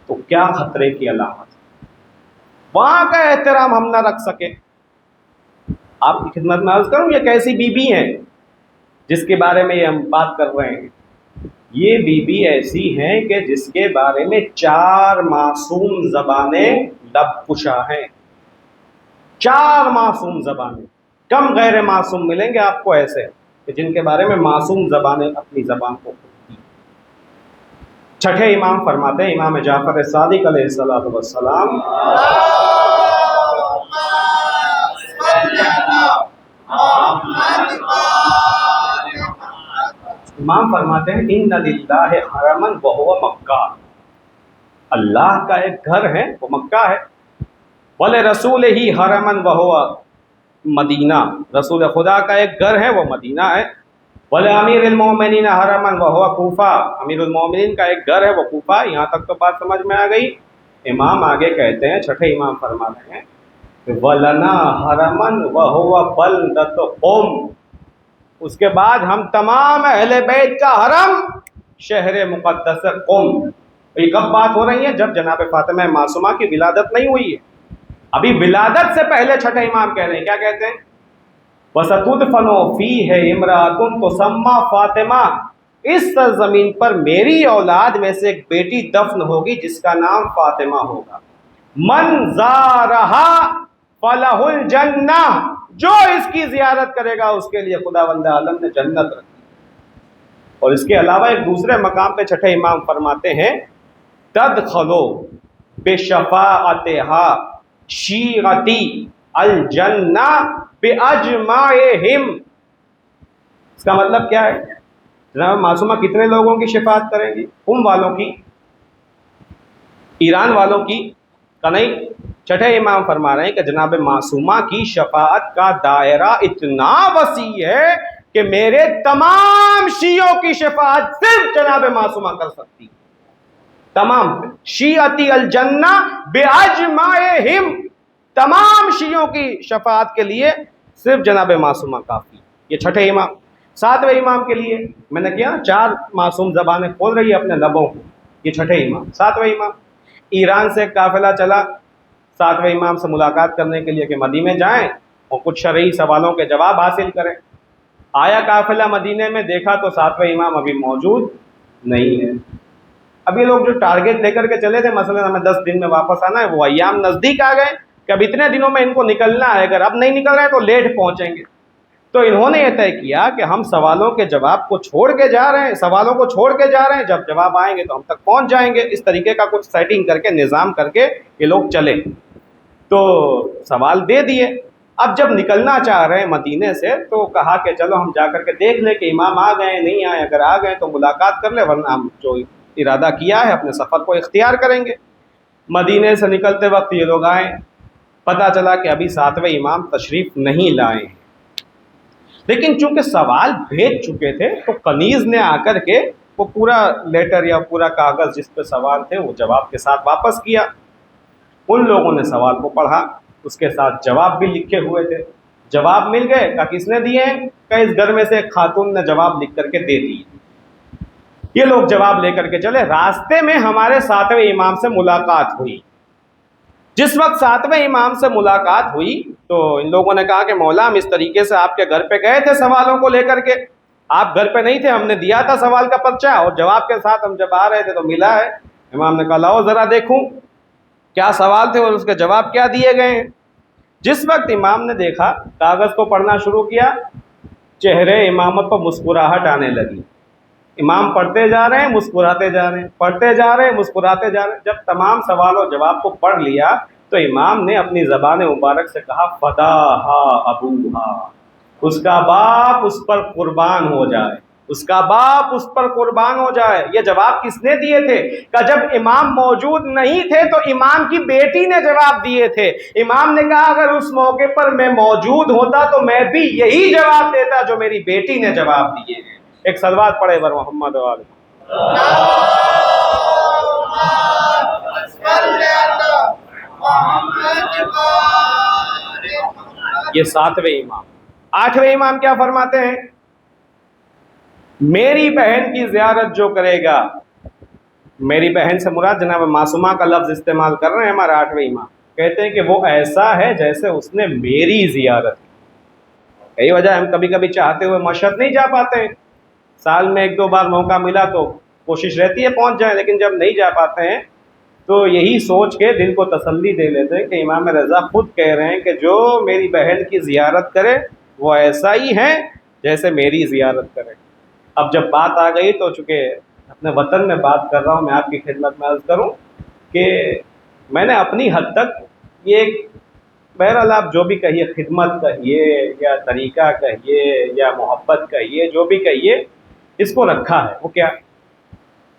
تو کیا خطرے کی علامت، وہاں کا احترام ہم نہ رکھ سکے۔ آپ کی خدمت میں عرض کروں، یہ کیسی بی بی ہیں جس کے بارے میں یہ ہم بات کر رہے ہیں، یہ بی بی ایسی ہیں کہ جس کے بارے میں 4 معصوم زبانیں لب کشا ہیں، 4 معصوم زبانیں، کم غیر معصوم ملیں گے آپ کو ایسے کہ جن کے بارے میں معصوم زبانیں اپنی زبان کو کھولتی۔ چھٹے امام فرماتے ہیں، امام جعفر صادق علیہ السلام، امام فرماتے ہیں ان للہ حرما وہو مکہ، اللہ کا ایک گھر ہے وہ مکہ ہے، ولرسولہ حرما وہو مدینہ، رسول خدا کا ایک گھر ہے وہ مدینہ ہے، ولامیر المومنین حرما وہو کوفہ، امیر المومنین کا ایک گھر ہے وہ کوفہ۔ یہاں تک تو بات سمجھ میں آ گئی۔ امام آگے کہتے ہیں، چھٹے امام فرماتے ہیں وَلَنَا حَرَمًا وَهُوَ بَلْدَةُ قُمْ، اس کے بعد ہم تمام اہل بیت کا حرم شہر مقدس قم، یہ کب بات ہو رہی ہے؟ جب جناب فاطمہ معصومہ کی ولادت نہیں ہوئی ہے، ابھی ولادت سے پہلے چھٹے امام کہہ رہے ہیں، کیا کہتے ہیں؟ وَسَتُدْفَنُ فِيهِ امْرَأَةٌ تُسَمَّى فاطمہ، اس سرزمین پر میری اولاد میں سے ایک بیٹی دفن ہوگی جس کا نام فاطمہ ہوگا۔ من زارہا فلہ الجنہ، جو اس کی زیارت کرے گا اس کے لیے خداوند عالم نے جنت رکھی۔ اور اس کے علاوہ ایک دوسرے مقام پہ چھٹے امام فرماتے ہیں تدخلو بشفاعتہا شیعتی الجنہ باجمعہم۔ اس کا مطلب کیا ہے؟ جناب معصومہ کتنے لوگوں کی شفاعت کریں گی؟ والوں کی، ایران والوں کی کا نہیں۔ چھٹے امام فرما رہے ہیں کہ جناب معصومہ کی شفاعت کا دائرہ اتنا وسیع ہے کہ میرے تمام شیعوں کی شفاعت صرف جناب معصومہ کر سکتی، تمام شیعتی الجنہ باجمعہم، تمام شیعوں کی شفاعت کے لیے صرف جناب معصومہ کافی۔ یہ چھٹے امام۔ ساتویں امام کے لیے میں نے کیا 4 معصوم زبانیں کھول رہی ہے اپنے لبوں کو، یہ چھٹے امام۔ ساتویں امام، ایران سے ایک قافلہ چلا ساتویں امام سے ملاقات کرنے کے لیے کہ مدینے جائیں اور کچھ شرعی سوالوں کے جواب حاصل کریں۔ آیا قافلہ مدینے میں، دیکھا تو ساتویں امام ابھی موجود نہیں ہے۔ اب یہ لوگ جو ٹارگیٹ لے کر کے چلے تھے، مثلا ہمیں 10 دن میں واپس آنا ہے، وہ ایام نزدیک آ گئے کہ اب اتنے دنوں میں ان کو نکلنا ہے، اگر اب نہیں نکل رہے تو لیٹ پہنچیں گے۔ تو انہوں نے یہ طے کیا کہ ہم سوالوں کے جواب کو چھوڑ کے جا رہے ہیں، سوالوں کو چھوڑ کے جا رہے ہیں، جب جواب آئیں گے تو ہم تک پہنچ جائیں گے۔ اس طریقے کا کچھ سیٹنگ کر کے، نظام کر کے یہ لوگ چلے، تو سوال دے دیے۔ اب جب نکلنا چاہ رہے ہیں مدینے سے تو کہا کہ چلو ہم جا کر کے دیکھ لیں کہ امام آ گئے نہیں آئے، اگر آ گئے تو ملاقات کر لیں، ورنہ ہم جو ارادہ کیا ہے اپنے سفر کو اختیار کریں گے۔ مدینے سے نکلتے وقت یہ لوگ آئے، پتہ چلا کہ ابھی ساتویں امام تشریف نہیں لائے ہیں، لیکن چونکہ سوال بھیج چکے تھے تو کنیز نے آ کر کے وہ پورا لیٹر یا پورا کاغذ جس پہ سوال تھے وہ جواب کے ساتھ واپس کیا۔ ان لوگوں نے سوال کو پڑھا، اس کے ساتھ جواب بھی لکھے ہوئے تھے، جواب مل گئے۔ کہ کس نے دیے ہیں؟ کہ اس گھر میں سے ایک خاتون نے جواب لکھ کر کے دے دی۔ یہ لوگ جواب لے کر کے چلے، راستے میں ہمارے ساتویں امام سے ملاقات ہوئی۔ جس وقت ساتویں امام سے ملاقات ہوئی تو ان لوگوں نے کہا کہ مولا ہم اس طریقے سے آپ کے گھر پہ گئے تھے سوالوں کو لے کر کے، آپ گھر پہ نہیں تھے، ہم نے دیا تھا سوال کا پرچہ اور جواب کے ساتھ ہم جب آ رہے تھے تو ملا ہے۔ امام نے کہا لاؤ ذرا دیکھوں کیا سوال تھے اور اس کے جواب کیا دیے گئے ہیں۔ جس وقت امام نے دیکھا، کاغذ کو پڑھنا شروع کیا، چہرے امامت پر مسکراہٹ آنے لگی۔ امام پڑھتے جا رہے ہیں، مسکراتے جا رہے ہیں، پڑھتے جا رہے ہیں، مسکراتے جا رہے ہیں۔ جب تمام سوال و جواب کو پڑھ لیا تو امام نے اپنی زبان مبارک سے کہا فداہا ابوہا، اس کا باپ اس پر قربان ہو جائے، اس کا باپ اس پر قربان ہو جائے۔ یہ جواب کس نے دیے تھے؟ کہ جب امام موجود نہیں تھے تو امام کی بیٹی نے جواب دیے تھے۔ امام نے کہا اگر اس موقع پر میں موجود ہوتا تو میں بھی یہی جواب دیتا جو میری بیٹی نے جواب دیے ہیں۔ ایک صلوات پڑھے بر محمد و آل یہ ساتویں امام۔ آٹھویں امام کیا فرماتے ہیں؟ میری بہن کی زیارت جو کرے گا، میری بہن سے مراد جناب معصومہ کا لفظ استعمال کر رہے ہیں ہمارے آٹھویں امام، کہتے ہیں کہ وہ ایسا ہے جیسے اس نے میری زیارت کی۔ یہی وجہ ہم کبھی کبھی چاہتے ہوئے مشہد نہیں جا پاتے ہیں، سال میں 1-2 بار موقع ملا تو کوشش رہتی ہے پہنچ جائیں، لیکن جب نہیں جا پاتے ہیں تو یہی سوچ کے دل کو تسلی دے لیتے ہیں کہ امام رضا خود کہہ رہے ہیں کہ جو میری بہن کی زیارت کرے وہ ایسا ہی ہے جیسے میری زیارت کرے۔ اب جب بات آ گئی تو چونکہ اپنے وطن میں بات کر رہا ہوں، میں آپ کی خدمت میں عرض کروں کہ میں نے اپنی حد تک یہ بہرحال آپ جو بھی کہیے، خدمت کہیے یا طریقہ کہیے یا محبت کہیے، جو بھی کہیے، اس کو رکھا ہے۔ وہ کیا؟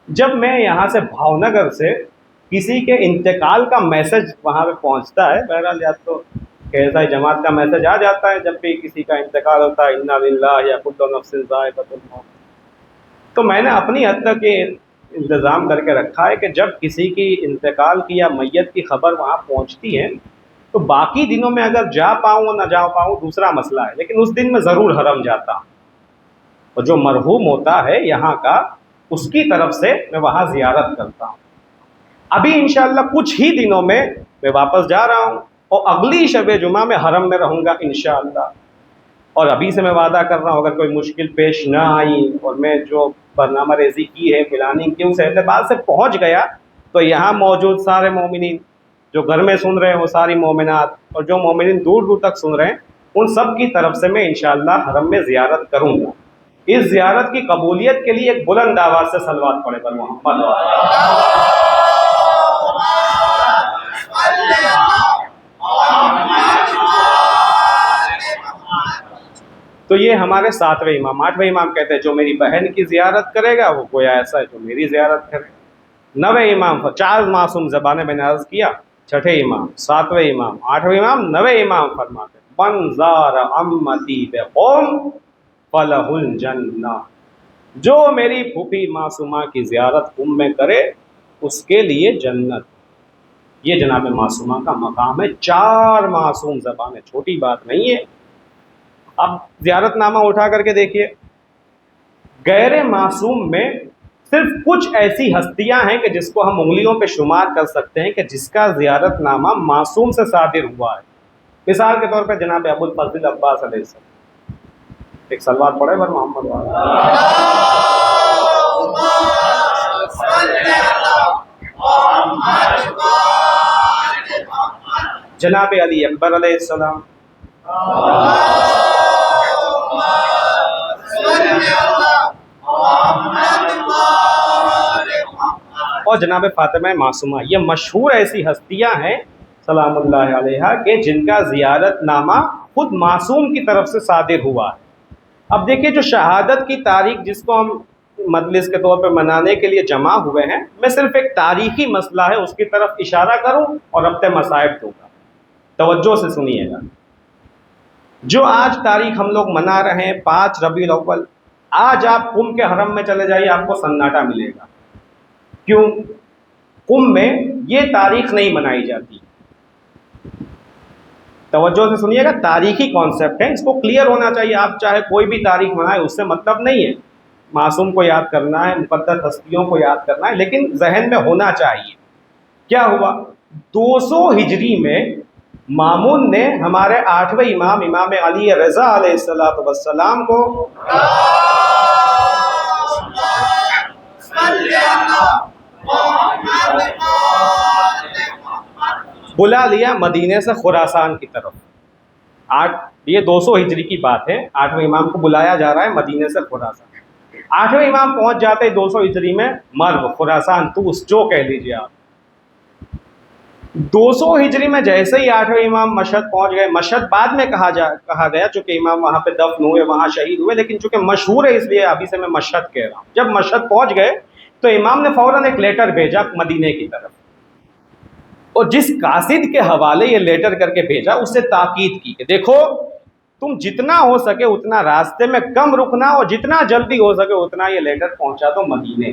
جب میں یہاں سے بھاؤنگر سے کسی کے انتقال کا میسج وہاں پہ پہنچتا ہے، بہرحال یا تو کیسا جماعت کا میسج آ جاتا ہے جب بھی کسی کا انتقال ہوتا ہے، انا للہ یا کل نفس ذائقۃ الموت، تو میں نے اپنی حد تک یہ انتظام کر کے رکھا ہے کہ جب کسی کی انتقال کی یا میت کی خبر وہاں پہنچتی ہے تو باقی دنوں میں اگر جا پاؤں نہ جا پاؤں دوسرا مسئلہ ہے، لیکن اس دن میں ضرور حرم جاتا ہوں، اور جو مرحوم ہوتا ہے یہاں کا اس کی طرف سے میں وہاں زیارت کرتا ہوں۔ ابھی انشاءاللہ کچھ ہی دنوں میں واپس جا رہا ہوں اور اگلی شب جمعہ میں حرم میں رہوں گا انشاءاللہ. اور ابھی سے میں وعدہ کر رہا ہوں اگر کوئی مشکل پیش نہ آئی اور میں جو برنامہ ریزی کی ہے پلاننگ کی اس اعتبار سے پہنچ گیا تو یہاں موجود سارے مومنین جو گھر میں سن رہے ہیں وہ ساری مومنات اور جو مومنین دور دور تک سن رہے ہیں ان سب کی طرف سے میں انشاءاللہ حرم میں زیارت کروں گا. اس زیارت کی قبولیت کے لیے ایک بلند آواز سے صلوات پڑھے پر محمد. تو یہ ہمارے 7ویں امام. 8ویں امام کہتے ہیں جو میری بہن کی زیارت کرے گا وہ گویا ایسا ہے جو میری زیارت کرے. 9ویں امام 4 معصوم زبانیں میں نے عرض کیا. 6ٹھے امام 7ویں امام 8ویں امام 9ویں امام فرماتے من زار امتی بقوم فلہ الجنہ. جو میری پھوپھی معصومہ کی زیارت قم میں کرے اس کے لیے جنت. یہ جناب معصومہ کا مقام ہے. 4 معصوم زبانیں چھوٹی بات نہیں ہے. اب زیارت نامہ اٹھا کر کے دیکھیے غیر معصوم میں صرف کچھ ایسی ہستیاں ہیں کہ جس کو ہم انگلیوں پہ شمار کر سکتے ہیں کہ جس کا زیارت نامہ معصوم سے صادر ہوا ہے. مثال کے طور پہ جناب ابو الفضل عباس علیہ السلام. ایک صلوات پڑھے بر محمد جناب علی اکبر علیہ السلام اور جناب فاطمہ معصومہ. یہ مشہور ایسی ہستیاں ہیں سلام اللہ علیہا کہ جن کا زیارت نامہ خود معصوم کی طرف سے صادر ہوا ہے. اب دیکھیے جو شہادت کی تاریخ جس کو ہم مجلس کے طور پہ منانے کے لیے جمع ہوئے ہیں میں صرف ایک تاریخی مسئلہ ہے اس کی طرف اشارہ کروں اور اپنے مصائب دوں گا. توجہ سے سنیے گا. جو آج تاریخ ہم لوگ منا رہے ہیں 5 ربیع الاول, آج آپ قم کے حرم میں چلے جائیے آپ کو سناٹا ملے گا. کیوں؟ قم میں یہ تاریخ نہیں منائی جاتی. توجہ سے سنیے گا. تاریخی کانسیپٹ ہے اس کو کلیئر ہونا چاہیے. آپ چاہے کوئی بھی تاریخ منائے اس سے مطلب نہیں ہے. معصوم کو یاد کرنا ہے مقدس ہستیوں کو یاد کرنا ہے لیکن ذہن میں ہونا چاہیے. کیا ہوا 200 ہجری میں مامون نے ہمارے 8ویں امام امام علی رضا علیہ السلام کو بلا لیا مدینے سے خراسان کی طرف. یہ 200 ہجری کی بات ہے. 8ویں امام کو بلایا جا رہا ہے مدینے سے خراسان. 8ویں امام پہنچ جاتے 200 ہجری میں مرو خراسان توس جو کہہ لیجیے آپ. 200 ہجری میں جیسے ہی 8ویں امام مشہد پہنچ گئے. مشہد بعد میں کہا گیا چونکہ امام وہاں پہ دفن ہوئے وہاں شہید ہوئے لیکن چونکہ مشہور ہے اس لیے ابھی سے میں مشہد کہہ رہا ہوں. جب مشہد پہنچ گئے تو امام نے فوراً ایک لیٹر بھیجا مدینے کی طرف اور جس قاصد کے حوالے یہ لیٹر کر کے بھیجا اس سے تاکید کی کہ دیکھو تم جتنا ہو سکے اتنا راستے میں کم رکنا اور جتنا جلدی ہو سکے اتنا یہ لیٹر پہنچا دو مدینے.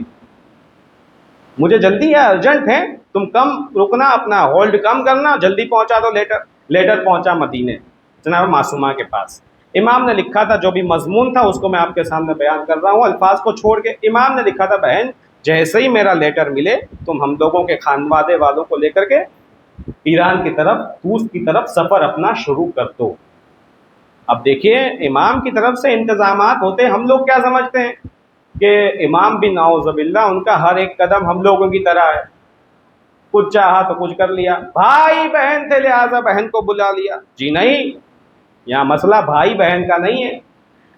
مجھے جلدی ہے ارجنٹ ہے تم کم رکنا اپنا ہولڈ کم کرنا جلدی پہنچا دو لیٹر. لیٹر پہنچا مدینے جناب معصومہ کے پاس. امام نے لکھا تھا جو بھی مضمون تھا اس کو میں آپ کے سامنے بیان کر رہا ہوں الفاظ کو چھوڑ کے. امام نے لکھا تھا بہن جیسے ہی میرا لیٹر ملے تم ہم لوگوں کے خانوادے والوں کو لے کر کے ایران کی طرف طوس کی طرف سفر اپنا شروع کر دو. اب دیکھیے امام کی طرف سے انتظامات ہوتے ہیں. ہم لوگ کیا سمجھتے ہیں کہ امام بھی نعوذ باللہ ان کا ہر ایک قدم ہم لوگوں کی طرح ہے. کچھ چاہا تو کچھ کر لیا. بھائی بہن تھے لہٰذا بہن کو بلا لیا. جی نہیں, یہاں مسئلہ بھائی بہن کا نہیں ہے.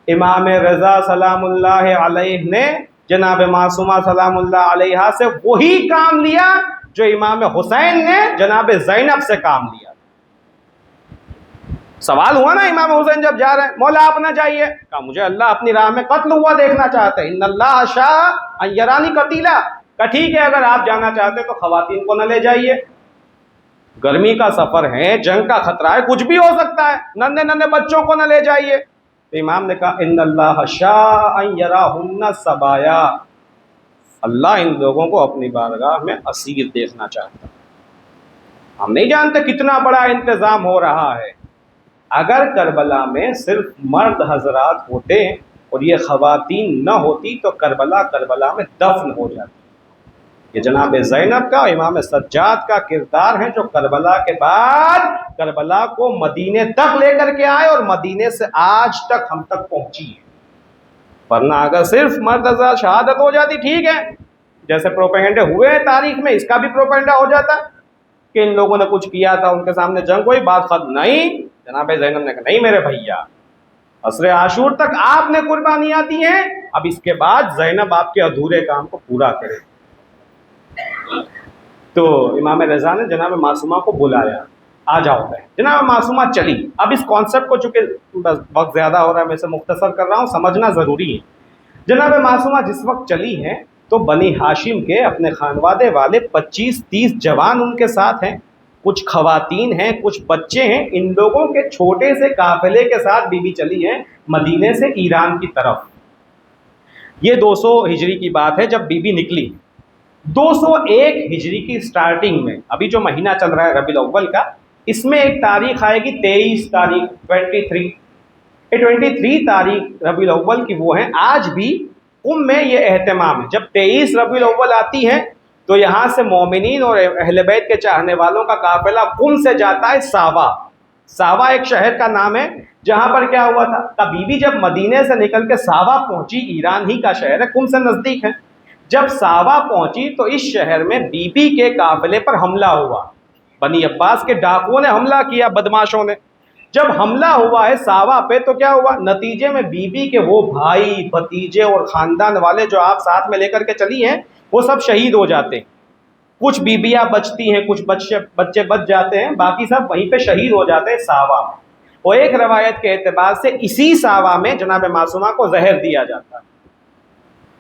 امام رضا سلام اللہ علیہ نے جناب معصومہ سلام اللہ علیہ سے وہی کام لیا جو امام حسین نے جناب زینب سے کام لیا. سوال ہوا نا امام حسین جب جا رہے ہیں مولا آپ نہ جائیے. کہا مجھے اللہ اپنی راہ میں قتل ہوا دیکھنا چاہتے ہیں. ان اللہ شاء ان یرانی قتیلا. کہا ٹھیک ہے اگر آپ جانا چاہتے تو خواتین کو نہ لے جائیے. گرمی کا سفر ہے جنگ کا خطرہ ہے کچھ بھی ہو سکتا ہے. ننھے ننھے بچوں کو نہ لے جائیے. تو امام نے کہا ان اللہ شاء ان یراہن سبایا. اللہ ان لوگوں کو اپنی بارگاہ میں اسیر دیکھنا چاہتا ہے. ہم نہیں جانتے کتنا بڑا انتظام ہو رہا ہے. اگر کربلا میں صرف مرد حضرات ہوتے اور یہ خواتین نہ ہوتی تو کربلا میں دفن ہو جاتی. یہ جناب زینب کا اور امام سجاد کا کردار ہے جو کربلا کے بعد کربلا کو مدینے تک لے کر کے آئے اور مدینے سے آج تک ہم تک پہنچی ہے۔ ورنہ اگر صرف مرتضی شہادت ہو جاتی ٹھیک ہے، جیسے پروپیگنڈے ہوئے ہیں تاریخ میں، اس کا بھی پروپیگنڈا ہو جاتا کہ ان لوگوں نے کچھ کیا تھا، ان کے سامنے جنگ ہوئی، بات ختم۔ نہیں، جناب زینب نے کہا نہیں میرے بھیا، عصر عاشور تک آپ نے قربانیاں دی ہیں، اب اس کے بعد زینب آپ کے ادھورے کام کو پورا کرے۔ تو امام رضا نے جناب معصومہ کو بلایا، آ جاؤ ہے۔ جناب معصومہ چلی۔ اب اس کانسیپٹ کو چونکہ وقت زیادہ ہو رہا ہے میں اسے مختصر کر رہا ہوں، سمجھنا ضروری ہے۔ جناب معصومہ جس وقت چلی ہیں تو بنی ہاشم کے اپنے خانوادے والے 25-30 جوان ان کے ساتھ ہیں، کچھ خواتین ہیں، کچھ بچے ہیں۔ ان لوگوں کے چھوٹے سے قافلے کے ساتھ بی بی چلی ہیں مدینے سے ایران کی طرف۔ یہ 200 ہجری کی بات ہے جب بی بی نکلی۔ 201 ہجری کی سٹارٹنگ میں، ابھی جو مہینہ چل رہا ہے ربیع الاول کا، اس میں ایک تاریخ آئے گی 23 تاریخ 23 23 تاریخ ربیع الاول کی وہ ہیں۔ آج بھی میں یہ اہتمام ہے، جب 23 ربیع الاول آتی ہے تو یہاں سے مومنین اور اہل بیت کے چاہنے والوں کا قافلہ قم سے جاتا ہے ساوا۔ ساوا ایک شہر کا نام ہے جہاں پر کیا ہوا تھا، بی بی جب مدینے سے نکل کے ساوا پہنچی، ایران ہی کا شہر ہے، قم سے نزدیک ہے، جب ساوا پہنچی تو اس شہر میں بی بی کے قافلے پر حملہ ہوا۔ بنی عباس کے ڈاکوؤں نے حملہ کیا، بدماشوں نے۔ جب حملہ ہوا ہے ساوا پہ تو کیا ہوا، نتیجے میں بی بی کے وہ بھائی بھتیجے اور خاندان والے جو آپ ساتھ میں لے کر کے چلی ہیں وہ سب شہید ہو جاتے ہیں۔ کچھ بیبیاں بچتی ہیں، کچھ بچے بچ جاتے ہیں، باقی سب وہیں پہ شہید ہو جاتے ہیں ساوا میں۔ اور ایک روایت کے اعتبار سے اسی ساوا میں جناب معصومہ کو زہر دیا جاتا ہے۔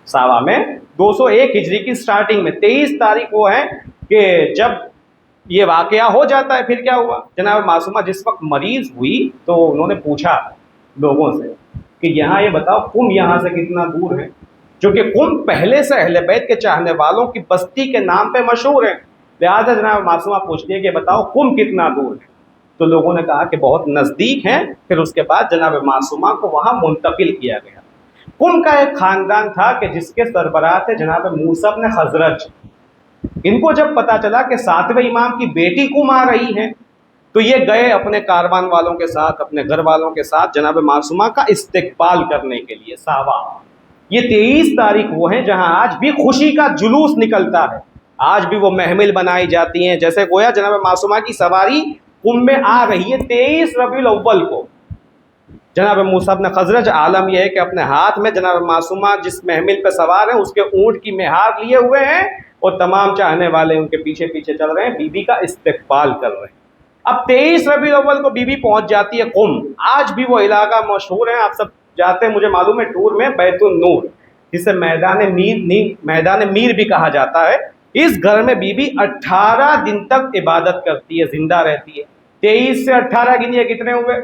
ساوا میں 201 ہجری کی سٹارٹنگ میں 23 تاریخ وہ ہے کہ جب یہ واقعہ ہو جاتا ہے۔ پھر کیا ہوا، جناب معصومہ جس وقت مریض ہوئی تو انہوں نے پوچھا لوگوں سے کہ یہاں یہ بتاؤ قم یہاں سے کتنا دور ہے، جو کہ قم پہلے سے اہل بیت کے چاہنے والوں کی بستی کے نام پہ مشہور ہے، لہٰذا جناب معصومہ پوچھتی ہے کہ بتاؤ قم کتنا دور ہے، تو لوگوں نے کہا کہ بہت نزدیک ہے۔ پھر اس کے بعد جناب معصومہ کو وہاں منتقل کیا گیا۔ قم کا ایک خاندان تھا کہ جس کے سربراہ تھے جناب موسیٰ بن خزرج۔ ان کو جب پتا چلا کہ 7ویں امام کی بیٹی قم آ رہی ہے تو یہ گئے اپنے کاروان والوں کے ساتھ، اپنے گھر والوں کے ساتھ جناب معصومہ کا استقبال کرنے کے لیے ساوا۔ یہ 23 تاریخ وہ ہیں جہاں آج بھی خوشی کا جلوس نکلتا ہے، آج بھی وہ محمل بنائی جاتی ہیں، جیسے گویا جناب معصومہ کی سواری قم میں آ رہی ہے 23 ربیع الاول کو۔ جناب موسیٰ بن خزرج، عالم یہ ہے کہ اپنے ہاتھ میں جناب معصومہ جس محمل پہ سوار ہیں اس کے اونٹ کی مہار لیے ہوئے ہیں اور تمام چاہنے والے ان کے پیچھے پیچھے چل رہے ہیں، بی بی کا استقبال کر رہے ہیں۔ اب 23 ربیع الاول کو بی بی پہنچ جاتی ہے قم۔ آج بھی وہ علاقہ مشہور ہے، آپ سب جاتے ہیں مجھے معلوم ہے ٹور میں، بیت النور، جسے میدان میر بھی کہا جاتا ہے۔ اس گھر میں بی بی 18 دن تک عبادت کرتی ہے، زندہ رہتی ہے۔ 23 سے 18 گنیے کتنے ہوئے،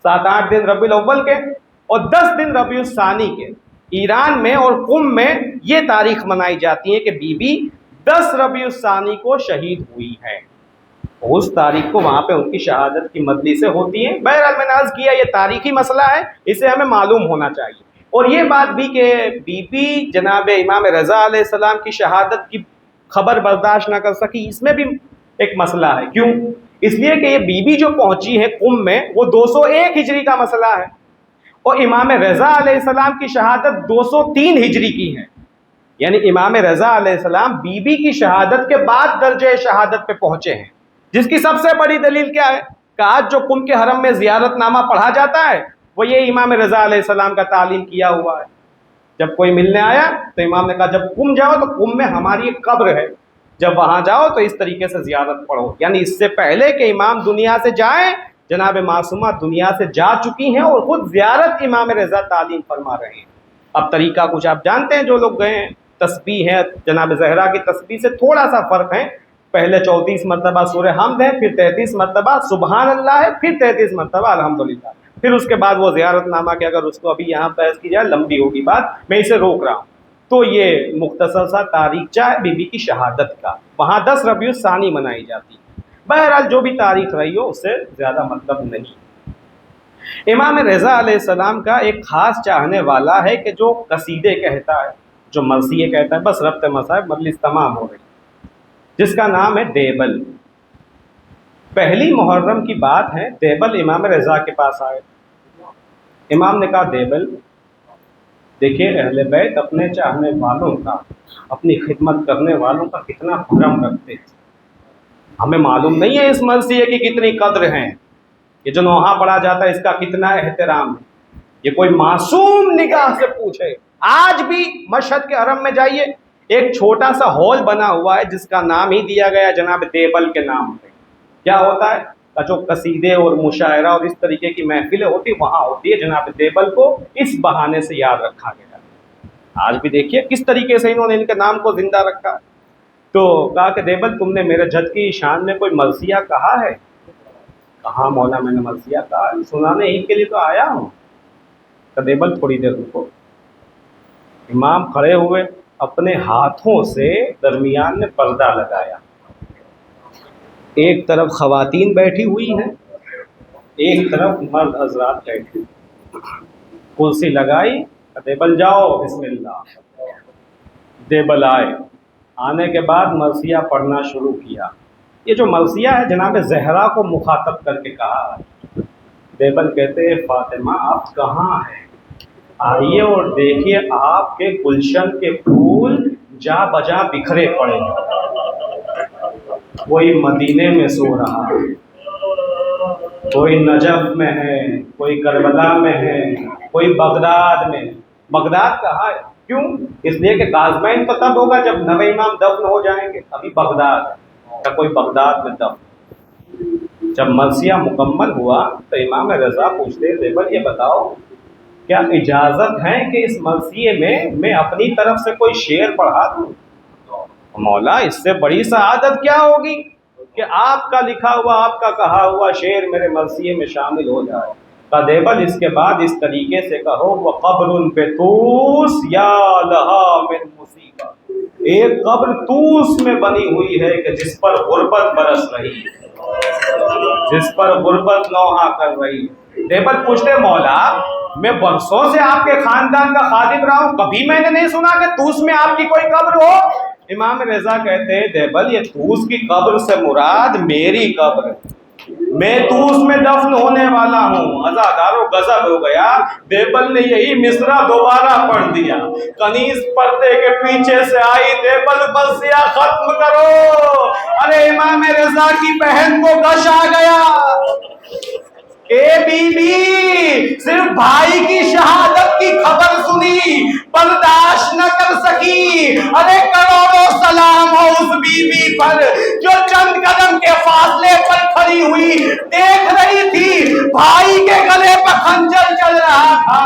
7-8 دن ربیع الاول کے اور 10 دن ربیع الثانی کے۔ ایران میں اور قم میں یہ تاریخ منائی جاتی ہے کہ بی بی 10 ربیع الثانی کو شہید ہوئی ہے، اس تاریخ کو وہاں پہ ان کی شہادت کی مجلسیں ہوتی ہیں۔ بہرحال میں نے عرض کیا یہ تاریخی مسئلہ ہے، اسے ہمیں معلوم ہونا چاہیے۔ اور یہ بات بھی کہ بی بی جناب امام رضا علیہ السلام کی شہادت کی خبر برداشت نہ کر سکی، اس میں بھی ایک مسئلہ ہے۔ کیوں؟ اس لیے کہ یہ بی بی جو پہنچی ہے قم میں وہ 201 ہجری کا مسئلہ ہے اور امام رضا علیہ السلام کی شہادت 203 ہجری کی ہے، یعنی امام رضا علیہ السلام بی بی کی شہادت کے بعد درجہ شہادت پہ پہنچے ہیں، جس کی سب سے بڑی دلیل کیا ہے کہ آج جو قم کے حرم میں زیارت نامہ پڑھا جاتا ہے وہ یہ امام رضا علیہ السلام کا تعلیم کیا ہوا ہے۔ جب کوئی ملنے آیا تو امام نے کہا جب قم جاؤ تو قم میں ہماری ایک قبر ہے، جب وہاں جاؤ تو اس طریقے سے زیارت پڑھو، یعنی اس سے پہلے کہ امام دنیا سے جائیں جناب معصومہ دنیا سے جا چکی ہیں اور خود زیارت امام رضا تعلیم فرما رہے ہیں۔ اب طریقہ کچھ آپ جانتے ہیں جو لوگ گئے ہیں، تسبیح ہے، جناب زہرا کی تسبیح سے تھوڑا سا فرق ہے، پہلے 34 مرتبہ سورہ حمد ہے، پھر 33 مرتبہ سبحان اللہ ہے، پھر 33 مرتبہ الحمدللہ، پھر اس کے بعد وہ زیارت نامہ کہ اگر اس کو ابھی یہاں بحث کی جائے لمبی ہوگی بات، میں اسے روک رہا ہوں۔ تو یہ مختصر سا تاریخچہ ہے بی بی کی شہادت کا، وہاں 10 ربیع الثانی منائی جاتی ہے۔ بہرحال جو بھی تاریخ رہی ہو اس سے زیادہ مطلب نہیں۔ امام رضا علیہ السلام کا ایک خاص چاہنے والا ہے کہ جو قصیدے کہتا ہے، جو مرثیہ کہتا ہے بس ربط مصائب مجلس تمام ہو گئی، جس کا نام ہے دیبل۔ پہلی محرم کی بات ہے، دیبل امام رضا کے پاس آئے، امام نے کہا دیبل دیکھیے اہل بیت اپنے چاہنے والوں کا، اپنی خدمت کرنے والوں کا کتنا کرم رکھتے ہیں، ہمیں معلوم نہیں ہے اس مرثیہ کی کتنی قدر ہے، یہ جو نوحہ پڑھا جاتا ہے اس کا کتنا احترام ہے، یہ کوئی معصوم نگاہ سے پوچھے۔ آج بھی مشہد کے حرم میں جائیے، ایک چھوٹا سا ہال بنا ہوا ہے جس کا نام ہی دیا گیا جناب دیبل کے نام پہ۔ کیا ہوتا ہے؟ جو قصیدے اور مشاعرہ اور اس طریقے کی محفلیں ہوتی وہاں ہوتی ہے، جناب دیبل کو اس بہانے سے یاد رکھا گیا۔ آج بھی دیکھیے کس طریقے سے انہوں نے ان کے نام کو زندہ رکھا۔ تو کہا کہ دیبل تم نے میرے جد کی شان میں کوئی مرثیہ کہا ہے؟ کہاں مولا میں نے مرثیہ کہا، سنانے ہی کے لیے تو آیا ہوں۔ تو دیبل تھوڑی دیر رکو۔ امام کھڑے ہوئے، اپنے ہاتھوں سے درمیان میں پردہ لگایا، ایک طرف خواتین بیٹھی ہوئی ہیں، ایک طرف مرد حضرات بیٹھے، کرسی لگائی، دیبل جاؤ بسم اللہ۔ دیبل آئے، آنے کے بعد مرثیہ پڑھنا شروع کیا۔ یہ جو مرثیہ ہے جناب زہرا کو مخاطب کر کے کہا ہے۔ دیبل کہتے ہیں فاطمہ آپ کہاں ہیں؟ آئیے اور دیکھیے آپ کے گلشن کے پھول جا بجا بکھرے پڑے ہیں، کوئی مدینے میں سو رہا ہے، کوئی نجف میں ہے، کوئی کربلا میں ہے، کوئی بغداد میں۔ بغداد کہا ہے کیوں؟ اس لیے کہ قازمین تو تب ہوگا جب نوے امام دفن ہو جائیں گے، ابھی بغداد ہے، کا کوئی بغداد میں دفن۔ جب مرثیہ مکمل ہوا تو امام رضا پوچھتے دیبل یہ بتاؤ کیا اجازت ہے کہ اس مرثیے میں اپنی طرف سے کوئی شعر پڑھا دوں؟ مولا اس سے بڑی سعادت کیا ہوگی کہ آپ کا لکھا ہوا، آپ کا کہا ہوا شعر میرے مرثیے میں شامل ہو جائے۔ دیبل اس کے بعد اس طریقے سے کہو وَقَبْرٌ بِطُوس یا لَہَا مِن مُصِیبَۃ، ایک قبر طوس میں بنی ہوئی ہے کہ جس پر غربت برس رہی ہے، جس پر غربت نوحہ کر رہی ہے۔ دیبل پوچھتے مولا میں برسوں سے آپ کے خاندان کا خادم رہا ہوں، کبھی میں نے نہیں سنا کہ طوس میں آپ کی کوئی قبر ہو۔ امام رضا کہتے ہیں دیبل یہ طوس کی قبر سے مراد میری قبر ہے، میں طوس میں دفن ہونے والا ہوں۔ عزادارو غضب ہو گیا، دیبل نے یہی مصرع دوبارہ پڑھ دیا، کنیز پردے کے پیچھے سے آئی، دیبل مرثیہ ختم کرو۔ ارے امام رضا کی بہن کو غش آ گیا، اے بی بی صرف بھائی کی شہادت کی خبر سنی برداشت نہ کر سکی۔ ارے کروڑوں سلام ہو اس بی بی پر جو چند قدم کے فاصلے پر کھڑی ہوئی دیکھ رہی تھی بھائی کے گلے پر خنجر چل رہا تھا۔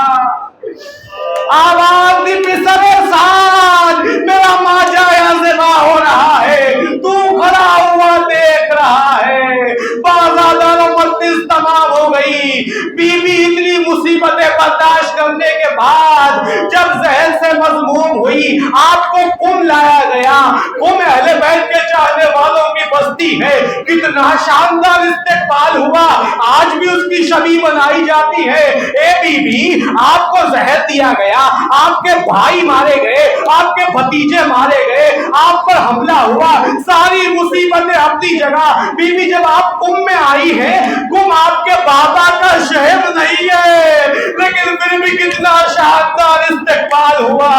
آواز دی پسرے سال میرا ماجا ذبح ہو رہا ہے، تو کھڑا ہوا دیکھ رہا ہے۔ بازادار مجلس تمام ہو گئی، بی بی اتنی مصیبتیں برداشت کرنے کے بعد جب ذہن سے مذموم ہوئی آپ کو قم لایا گیا۔ قم اہل بیت کے چاہنے والوں کی بستی ہے، کتنا شاندار استقبال ہوا، آج بھی اس کی شبیہ بنائی جاتی ہے۔ اے بی بی آپ کو زہر دیا گیا، آپ کے بھائی مارے گئے، آپ کے بھتیجے مارے گئے، آپ پر حملہ ہوا، ساری مصیبتیں اپنی جگہ۔ بی بی جب آپ قم میں آئی ہیں، قم آپ کے بابا کا شہر نہیں ہے، لیکن پھر بھی کتنا شاندار استقبال ہوا۔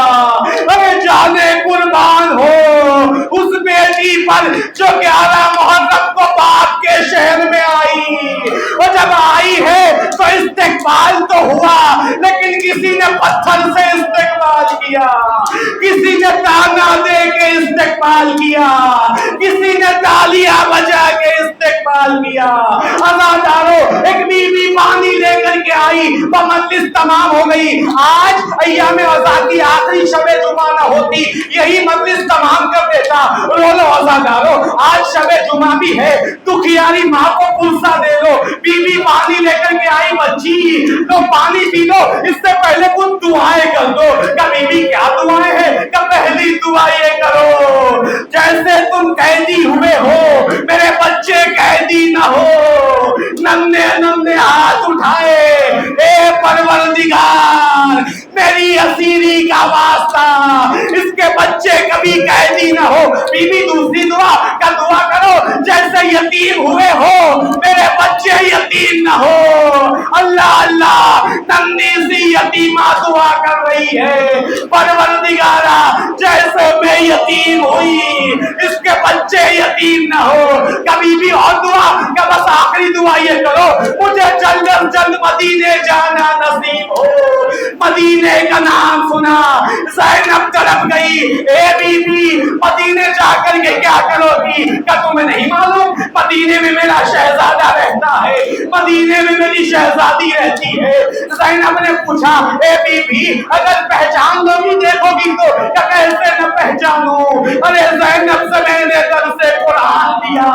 ارے جانے قربان ہو اس بیٹی پر جو 11 محرم کو باپ کے شہر میں آئی، اور جب آئی ہے تو استقبال تو ہوا، لیکن کسی نے پتھر سے استقبال کیا، کسی نے تانا دے کے استقبال کیا، کسی نے تالیاں بجا کے استقبال کیا۔ عزادارو ایک بی بی پانی لے کر کے آئی، مجلس تمام ہو گئی۔ آج ایام عزا کی آخری شب جمعہ نہ ہوتی یہی مجلس تمام کر دیتا۔ رولو عزادارو آج شب جمعہ بھی ہے، دکھیاری ماں کو پلسا دے لو۔ بی بی پانی لے کر کے آئی، بچی تو پانی پی لو، اس سے پہلے کچھ دعائیں کر دو۔ کہ بی بی کیا دعائیں ہیں؟ کہ پہلی دعا یہ کرو جیسے تم قیدی ہوئے ہو میرے بچے قیدی نہ ہو، ننھے ننھے ہاتھ اٹھائے، اے پروردگار میری اسیری کا واسطہ، اس کے بچے کبھی قیدی نہ ہو۔ بیوی دوسری دعا کا دعا کرو، جیسے یتیم ہوئے ہو میرے بچے یتیم نہ ہو۔ اللہ اللہ، ننھی سی یتیمہ دعا کر رہی ہے، پروردگارا جیسے میں یتیم ہوئی اس کے بچے یتیم نہ ہو۔ کبھی بھی اور دعا کہ بس آخری دعا یہ کرو، مجھے جلد از جلد مدینے جانا نصیب ہو۔ مدینے کا نام سنا زینب تڑپ گئی، اے بی بی مدینے جا کر کے کیا کرو گی؟ کیا تمہیں نہیں معلوم مدینے میں میرا شہزادہ رہتا ہے، مدینے میں میری شہزادی رہتی ہے۔ زینب نے پوچھا اے بی بی اگر پہچان لو گی دیکھو گی تو؟ کہ کیسے نہ پہچانوں؟ ارے زینب سے میں نے در سے قرآن دیا،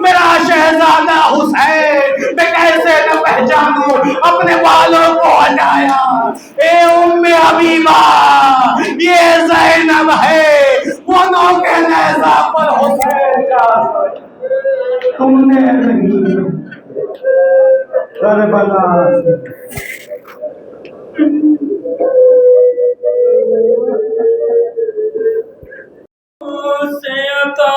میرا شہزادہ حسین میں کیسے نہ پہچانوں؟ اپنے بالوں کو ہٹایا، اے ام حبیبہ یہ زینب ہے، انہوں کے نیزہ پر حسین کا تم نے نہیں کربلا سے عطا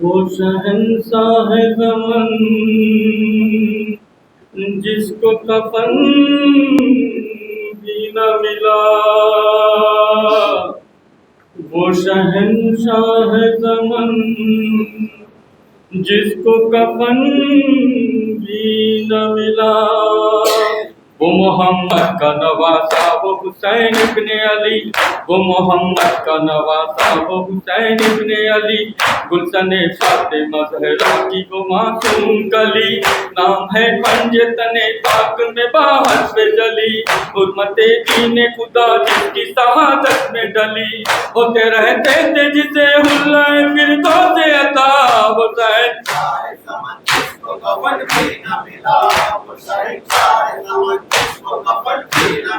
وہ شہنشاہ زمن جس کو کفن بھی نہ ملا، وہ شہنشاہ زمن جس کو کفن بھی نہ ملا، وہ محمد کا نواسا وہ حسین ابن علی، وہ محمد کا نواسا وہ حسین ابن علی، گلشن فاطمہ زہرا کی وہ معصوم کلی، نام ہے پنجے تنے پاک میں باہر سے جلی، حرمت دین خدا جس کی شہادت میں ڈلی، ہوتے رہتے تھے جسے حلہ فردوس عطا حسین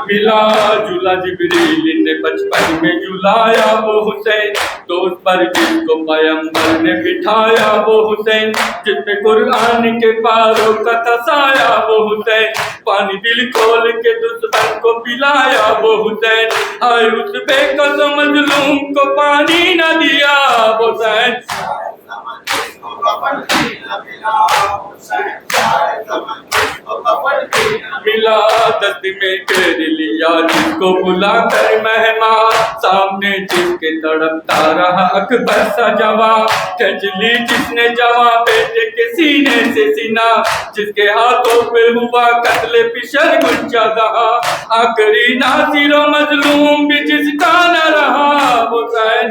ملا، جھولا جبریل نے بچپن میں جھلایا وہ حسین، تو اس پر جس کو پیغمبر نے بٹھایا وہ حسین، جس میں قرآن کے پاروں کا تسایا وہ حسین، پانی دل کھول کے دشمن کو پلایا وہ حسین، آئے اس بے قسم مظلوم کو پانی نہ دیا وہ حسین، ملا دست میں گھیر لیا جس کو بلا کر مہمان، سامنے جس کے تڑپتا رہا اکبر سا جوان، کھینچ لی جس نے جوان بیٹے کے سینے سے سینا، جس کے ہاتھوں پہ ہوا قتل پشر گنجا دہا، آخری ناصر و مظلوم بھی جس کا نہ رہا وہ حسین،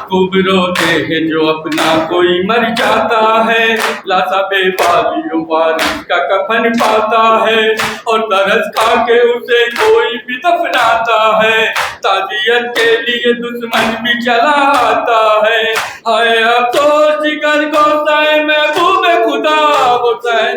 خوب روتے ہیں جو اپنا کوئی مر جاتا ہے، لاشا بے بالی و وارث کا کفن پاتا ہے، اور ترس کھا کے اسے کوئی بھی دفناتا ہے، تعزیت کے لیے دشمن بھی چلا آتا ہے، ہائے افسوس جگر گوسہ محبوب خدا حسین،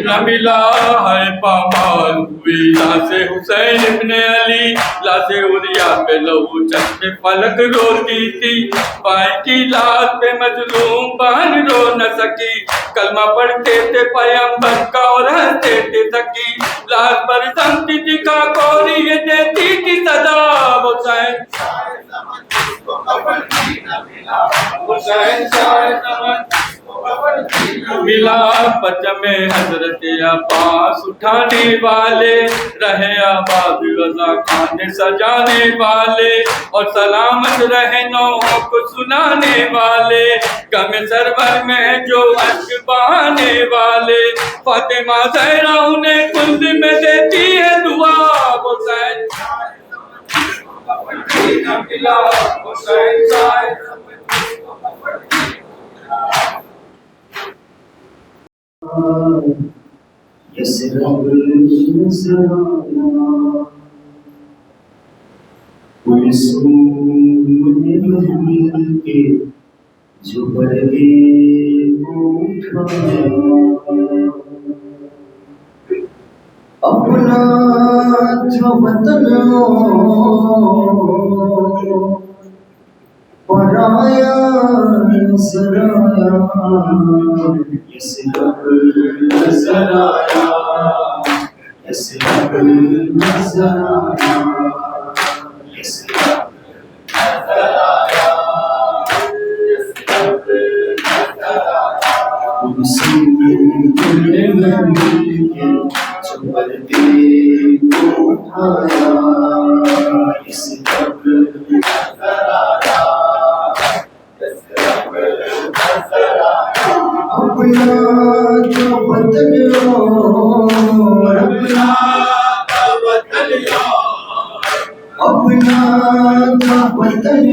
نہ ملا ہے پامال ہوئی لاش حسین ابن علی، لاش عریا پہ لہو چشم فلک روتی تھی، بھائی کی لاش پہ مظلوم بہن رو نہ سکی، کلمہ پڑھتے تھے پیغمبر کا اور ہنستے تھے سکی، لاش پر سمتی دکھا کوری یہ دیتی تھی صدا حسین، ملا پرچم حضرت عباس اٹھانے والے، رہے آباد رضا خان سجانے والے، اور سلامت رہے نوحوں کو سنانے والے، غم سرور میں جو اشک بہانے والے، فاطمہ زہرا انہیں کند میں دیتی ہے دعا حسین، جو پردے اٹھایا اپنا جو وطن پرایا نظر آیا، یہ صرف نظر آیا، یہ صرف نظر آیا، یہ صرف اپنا وطن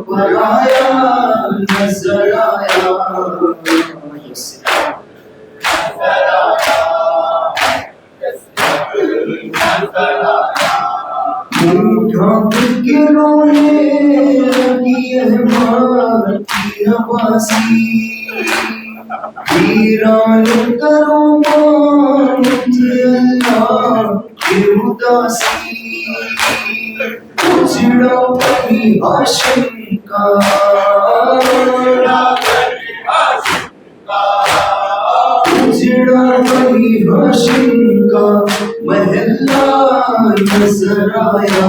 پرایا نظر آیا، ڈھانپ کے رونے لگی احمد کی نواسی، ویران کرو مانت اللہ کی اداسی، اجڑا بنی ہاشم کا، اجڑا بنی ہاشم کا محلہ نظر آیا،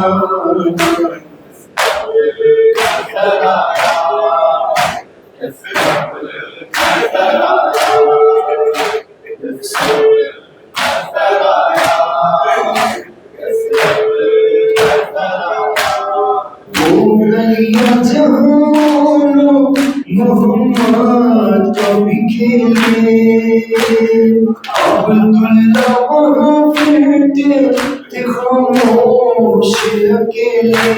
محمد کبھی کھیلے عبداللہ وہاں پھرتے تھے خاموش اکیلے،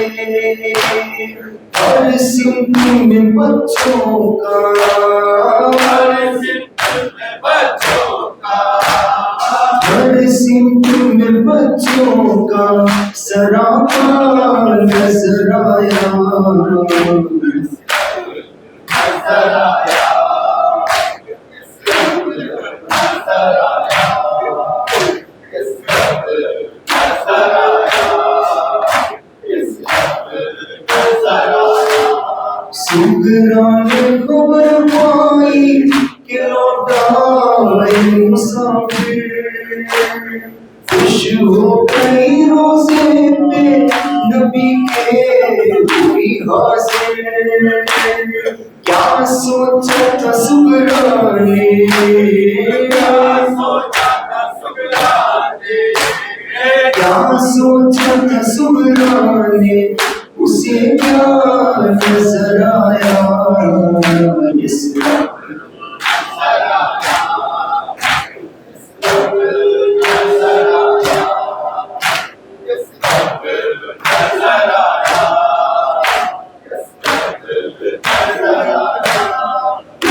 ہر سمت میں بچوں کا، ہر سمت میں بچوں کا سراپا نظر آیا، سگران خبر پائی کہ لوٹا مسافر، خوش ہو گئی روزے پہ نبی کے ہوئی حاضر، کیا سوچا تھا سگران نے، کیا سوچا تھا سگران نے، اسے کیا نظر آیا، اس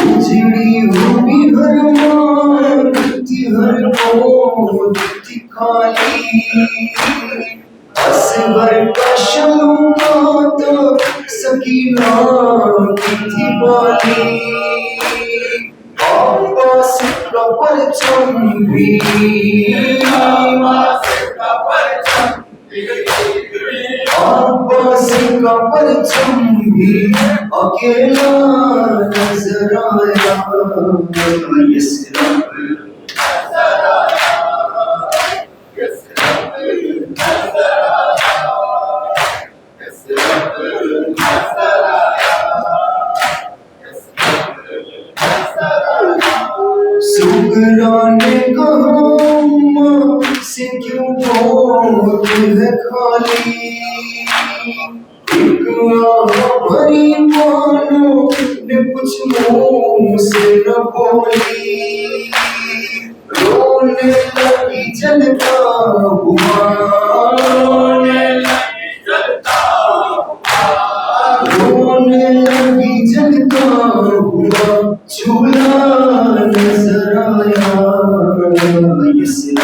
اجڑی ہوئی ہر مان تھی، ہر موت تھی خالی، اصغر کا شمعات سکینہ کی تھی بالی، عباس کا پرچم بھی، عباس کا پرچم بھی اکیلا نظر آیا، یہ صرف سگران نے کہا ماں سے کیوں بہت ہے خالی، ایک آہ بھری بانوں نے کچھ منہ سے نہ بولی، رونے لگی جلتا ہوا، رونے لگی جلتا ہوا جھولا نظر آیا، یہ صرف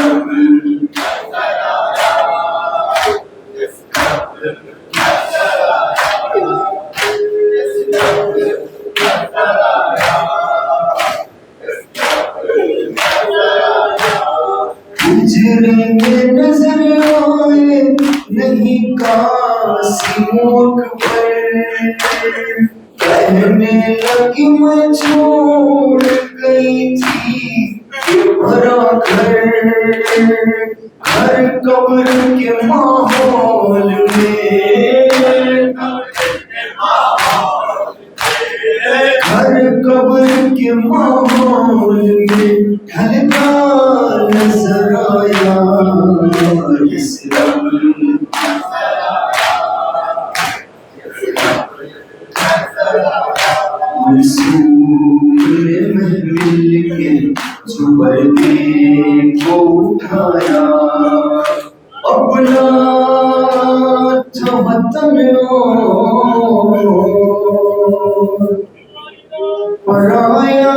ہجرے میں نظر آئے نہیں قاسم اکبر، کہنے لگی میں چھوڑ گئی تھی یہ بھرا گھر، ہر قبر کے ماحول میں، ہر قبر کے ماحول میں ڈھلتا نظر آیا اس رب، منصور محمل کے زبردے کو اٹھایا، اپنا تھا وطن پرایا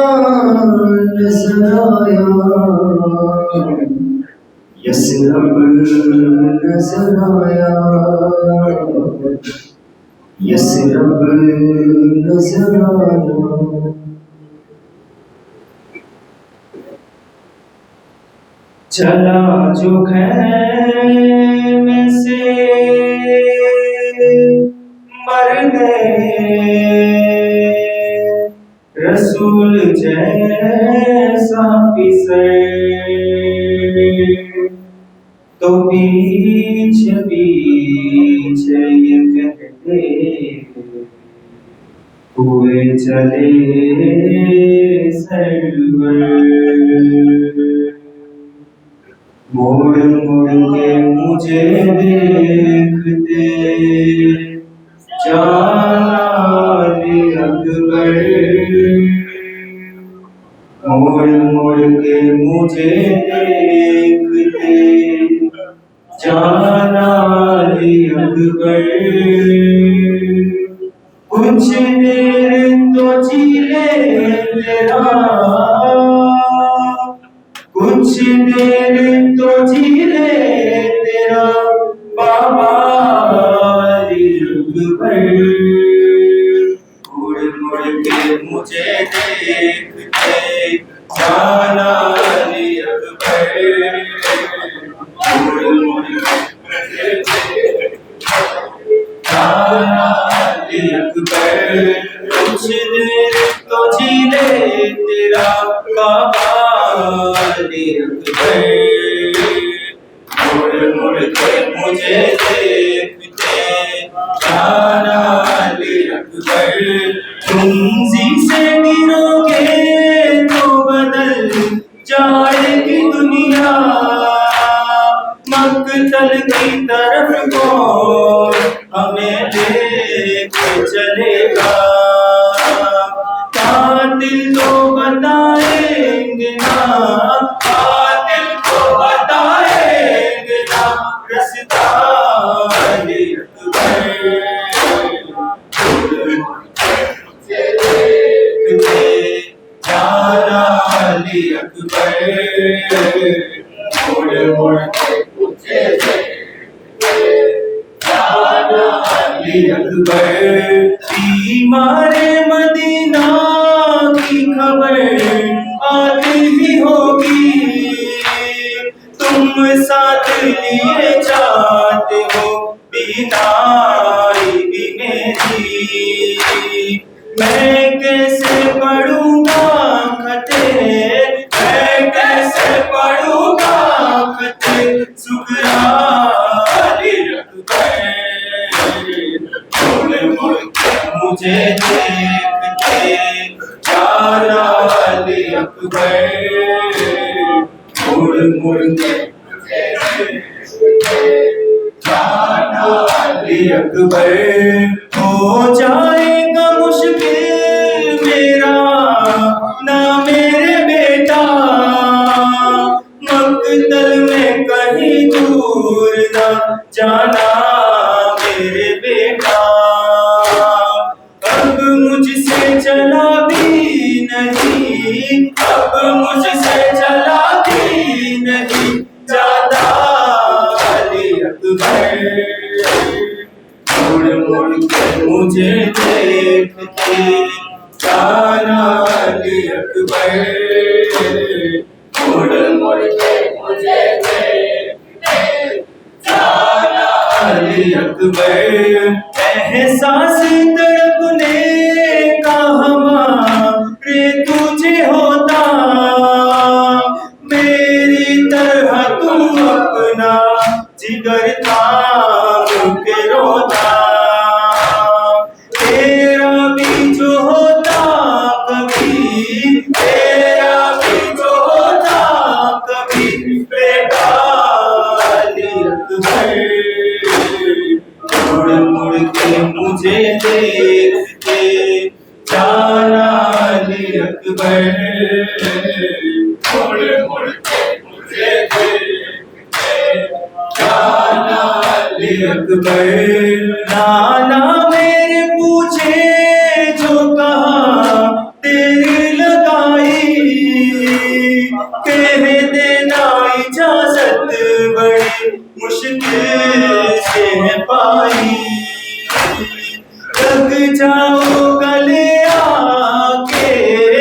نظر آیا، یثرب نظر آیا، یثرب نظر آیا۔ چلا جو خیمے سے مر گئے، رسول جیسا پسر تو پیچھے پیچھے یہ کہتے ہوئے چلے سرور، موڑ موڑ کے مجھے دیکھتے جلال اکبر، موڑ موڑ کے مجھے دیکھتے جلال اکبر، کچھ دیر تو جی لے تیرا، کچھ دیر تو جی لے تیرا بابا علی اکبر، مڑ مڑ کے مجھے دیکھتے جانا علی اکبر، مڑ مڑ کے جانا علی اکبر، کچھ دیر تو جی لے تیرا بابا علی اکبر، مڑ مڑ کے مجھے دیکھتے جانا علی اکبر، تم زی سے گرو گے تو بدل جائے گی دنیا، مقتل کی طرف کو ہمیں لے کے چلے گا، قاتل تو بتائیں گے نا، قاتل تو بتائیں گے نا رستہ علی اکبر، دیکھتے جانا علی اکبر، مڑ مڑ کے مجھے دیکھتے جانا علی اکبر، بیمار مدینہ کی خبر آتی ہی ہوگی، تم ساتھ لیے جاتے ہو بینائی بھی میری، میں کیسے پڑھوں گا خطے، میں کیسے پڑھوں گا خطے سکھرا علی اکبر، مڑ مڑ کے مجھے دیکھتے جانا علی اکبر، مڑ مڑ کے مجھے دیکھتے جانا علی اکبر، ہو جائے گا مشکل میرا نہ میرے بیٹا، مقتل میں کہیں دور نہ جانا میرے بیٹا، اب مجھ سے چلا بھی نہیں، اب مجھ سے چلا بھی نہیں جاتا علی اکبر، مڑ مڑ کے مجھے دیکھتے جانا علی اکبر، مڑ مڑ کے مجھے اکبر احساس تڑپنے کا ہمارے تجھے ہوتا میری طرح تو اپنا جگر تھام کے روتا تیرا بھی جو ہوتا کبھی تیرا بھی جو ہوتا کبھی بیٹا علی اکبر مڑ مڑ کے مجھے دیکھتے جانا علی اکبر مڑ مڑ کے مجھے دیکھتے جانا علی اکبر نانا میرے پوچھے جو کہا تیری لگائی کہہ دینا اجازت بڑی مشکل سے پائی لگ جاؤ گلے آ کے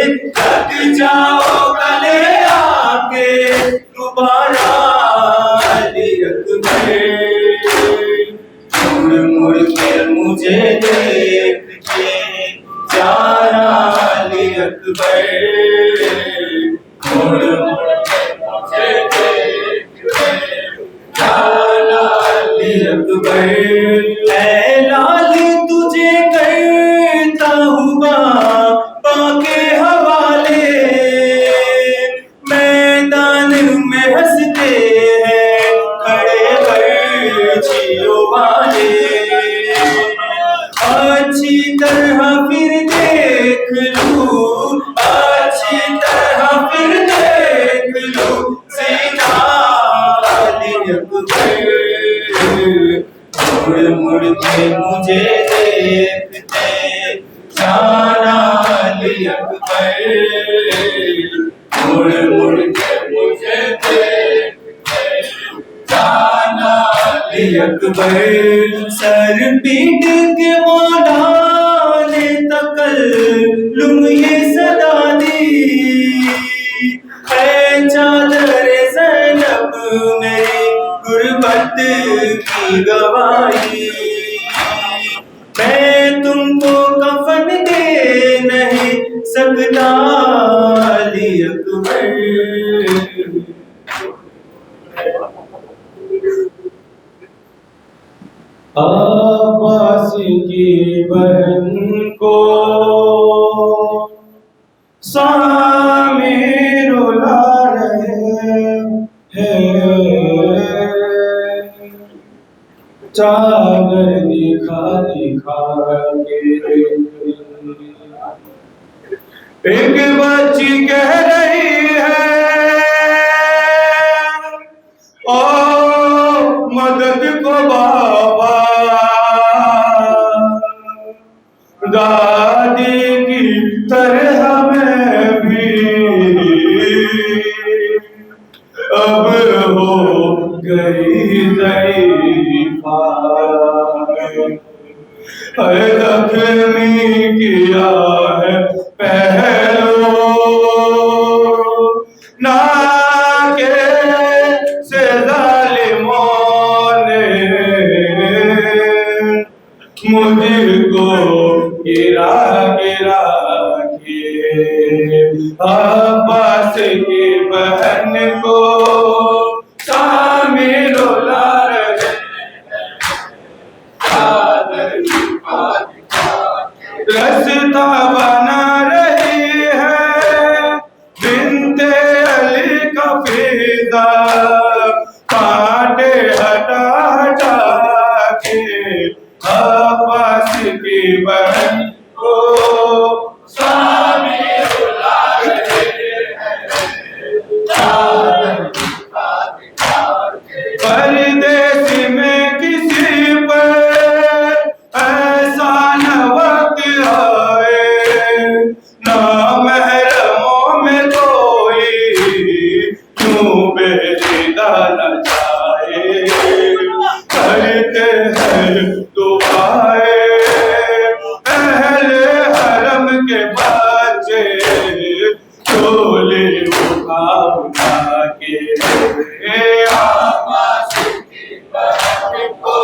لگ جاؤ گلے آ کے دوبارہ علی اکبر مڑ مڑ کے مجھے دیکھتے جانا علی اکبر مڑ مڑ کے مجھے دیکھتے جانا علی اکبر اے لال تجھے کرتا ہوں باپا کے حوالے میدان میں ہنستے ہیں کھڑے برچھیوں والے اچھی طرح پھر دیکھ لوں اچھی طرح پھر دیکھ لوں سینا علی اکبر مڑ مڑ کے مجھے دیکھتے جانا علی اکبر مڑ مڑ کے مجھے دیکھتے جانا علی اکبر سر پیٹ کے مولا نے تکلم یہ صدا دی اے چادر زینب میری غربت کی گواہی میں تم کو کفن دے نہیں سکتا علی اکبر عباس کی بہن کو سامنے رلا رہے ہیں چادر دکھا دکھا کے ایک بچی کہہ رہی ہے او مدد کو بابا دادی کی طرح میں بھی اب ہو گئی ضعیفہ زخمی کیا ہے پہلو نہ کے سے ظالموں نے مجھ کو گرا گرا کے عباس کی بہن کو شامل لا رہے رستہ بنا رہی ہے بنت علی کا فیضا کانٹے ہٹا ہٹا کے عباس کی بہن کو شامل لا رہے پردیس میں کسی پر ایسا نہ وقت آئے نہ محرموں میں کوئی کیوں بے دیدہ نہ جائے کرتے ہیں دعائیں اہل حرم کے بچے چولے اٹھا اٹھا کے عباس کی بہن کو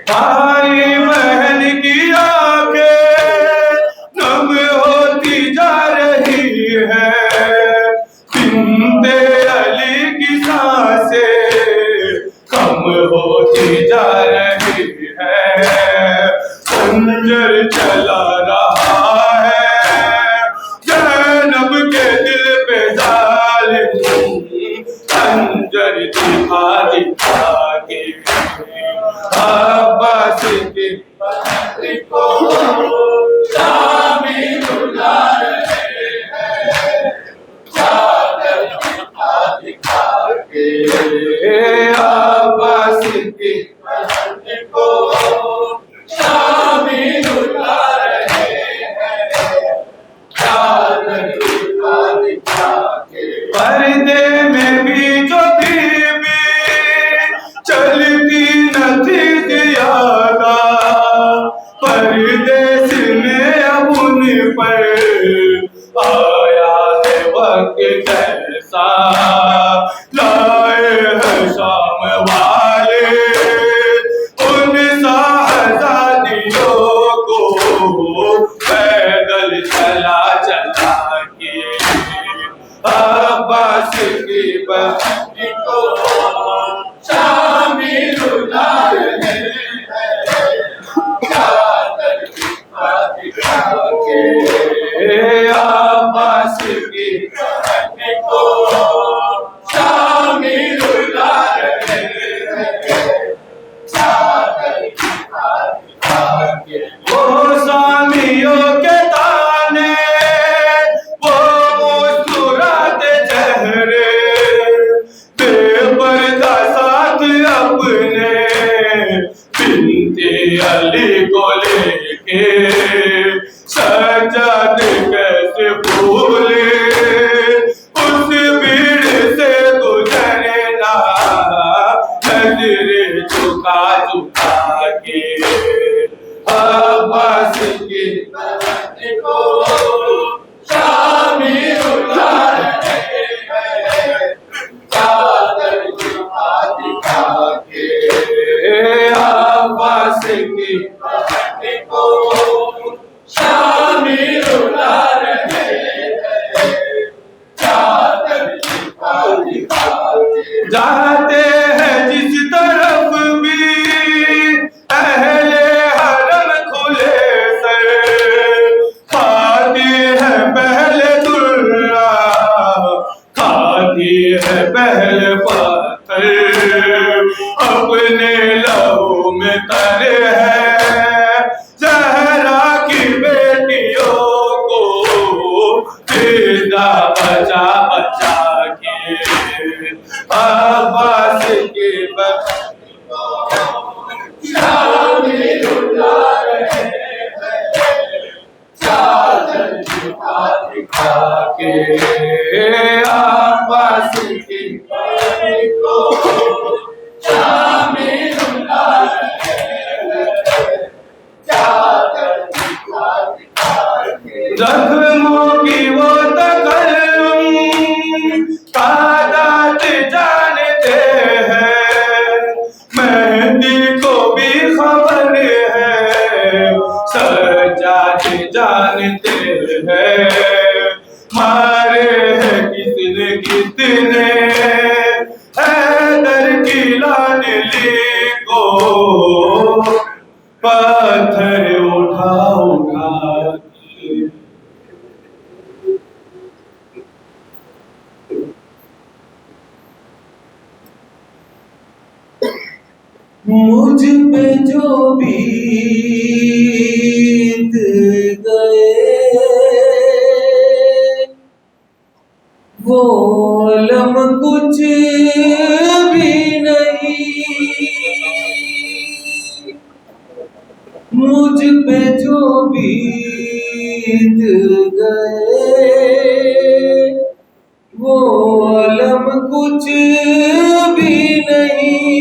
بھائی بہن کی آنکھیں نم ہوتی جا رہی ہے، بنتے علی کی سانسیں کم ہوتی جا رہی ہے، خنجر چلا رہا ہے زینب کے دل پہ ظالم، خنجر دکھا دکھا کے عباس کی بہن کو شامی رلا رہے ہیں، چادر دکھا دکھا کے عباس کی بہن کو شامی رلا رہے ہیں، چادر دکھا دکھا کے پردے میں بھی جو بی بی چلتی نہ تھی زیادہ، پردیس میں اب ان پر آیا ہے وقت ایسا، لائے ہیں شام والے ان شاہزادیوں کو پیدل چلا چلا کے، عباس کی بہن کو شامی رلا رہے ہیں، چادر دکھا دکھا کے عباس کی بہن کو شامی رلا رہے ہیں، چادر دکھا دکھا کے وہ سامیوں کے تانے، وہ مسکراتے چہرے، بے پردہ ساتھ اپنے بنتے علی کو لے کے، سجاد کیسے بھولے اس بھیڑ سے گزرنا، نظر جھکا جھکا کے عباس کی بہن کو شامی رلا رہے ہیں، چادر دکھا دکھا کے عباس کی بہن کو شامی رلا رہے ہیں، چادر دکھا دکھا کے جاتے ہیں جس طرف بھی اہل حرم کھلے سے، کھاتی ہے پہلے درہ، کھاتی ہے پہلے پتھر، اپنے لہو میں ترے ہے زہرا کی بیٹیوں کو زندہ بچا بچا کے، عباس کی بہن کو شامی رلا رہے ہیں، چادر دکھا دکھا کے عباس کی بہن کو شامی رلا رہے ہیں، چادر دکھا دکھا کے زخموں کی وہ تکلم تعداد جانتے ہیں، مہندی کو بھی خبر ہے سجاد جانتے ہیں، مارے ہیں کس نے کتنے حیدر کی لاڈلی کو، پتھر اٹھا اٹھا کے مجھ پہ جو بیت گئے وہ علم کچھ بھی نہیں، مجھ پہ جو بیت گئے وہ علم کچھ بھی نہیں،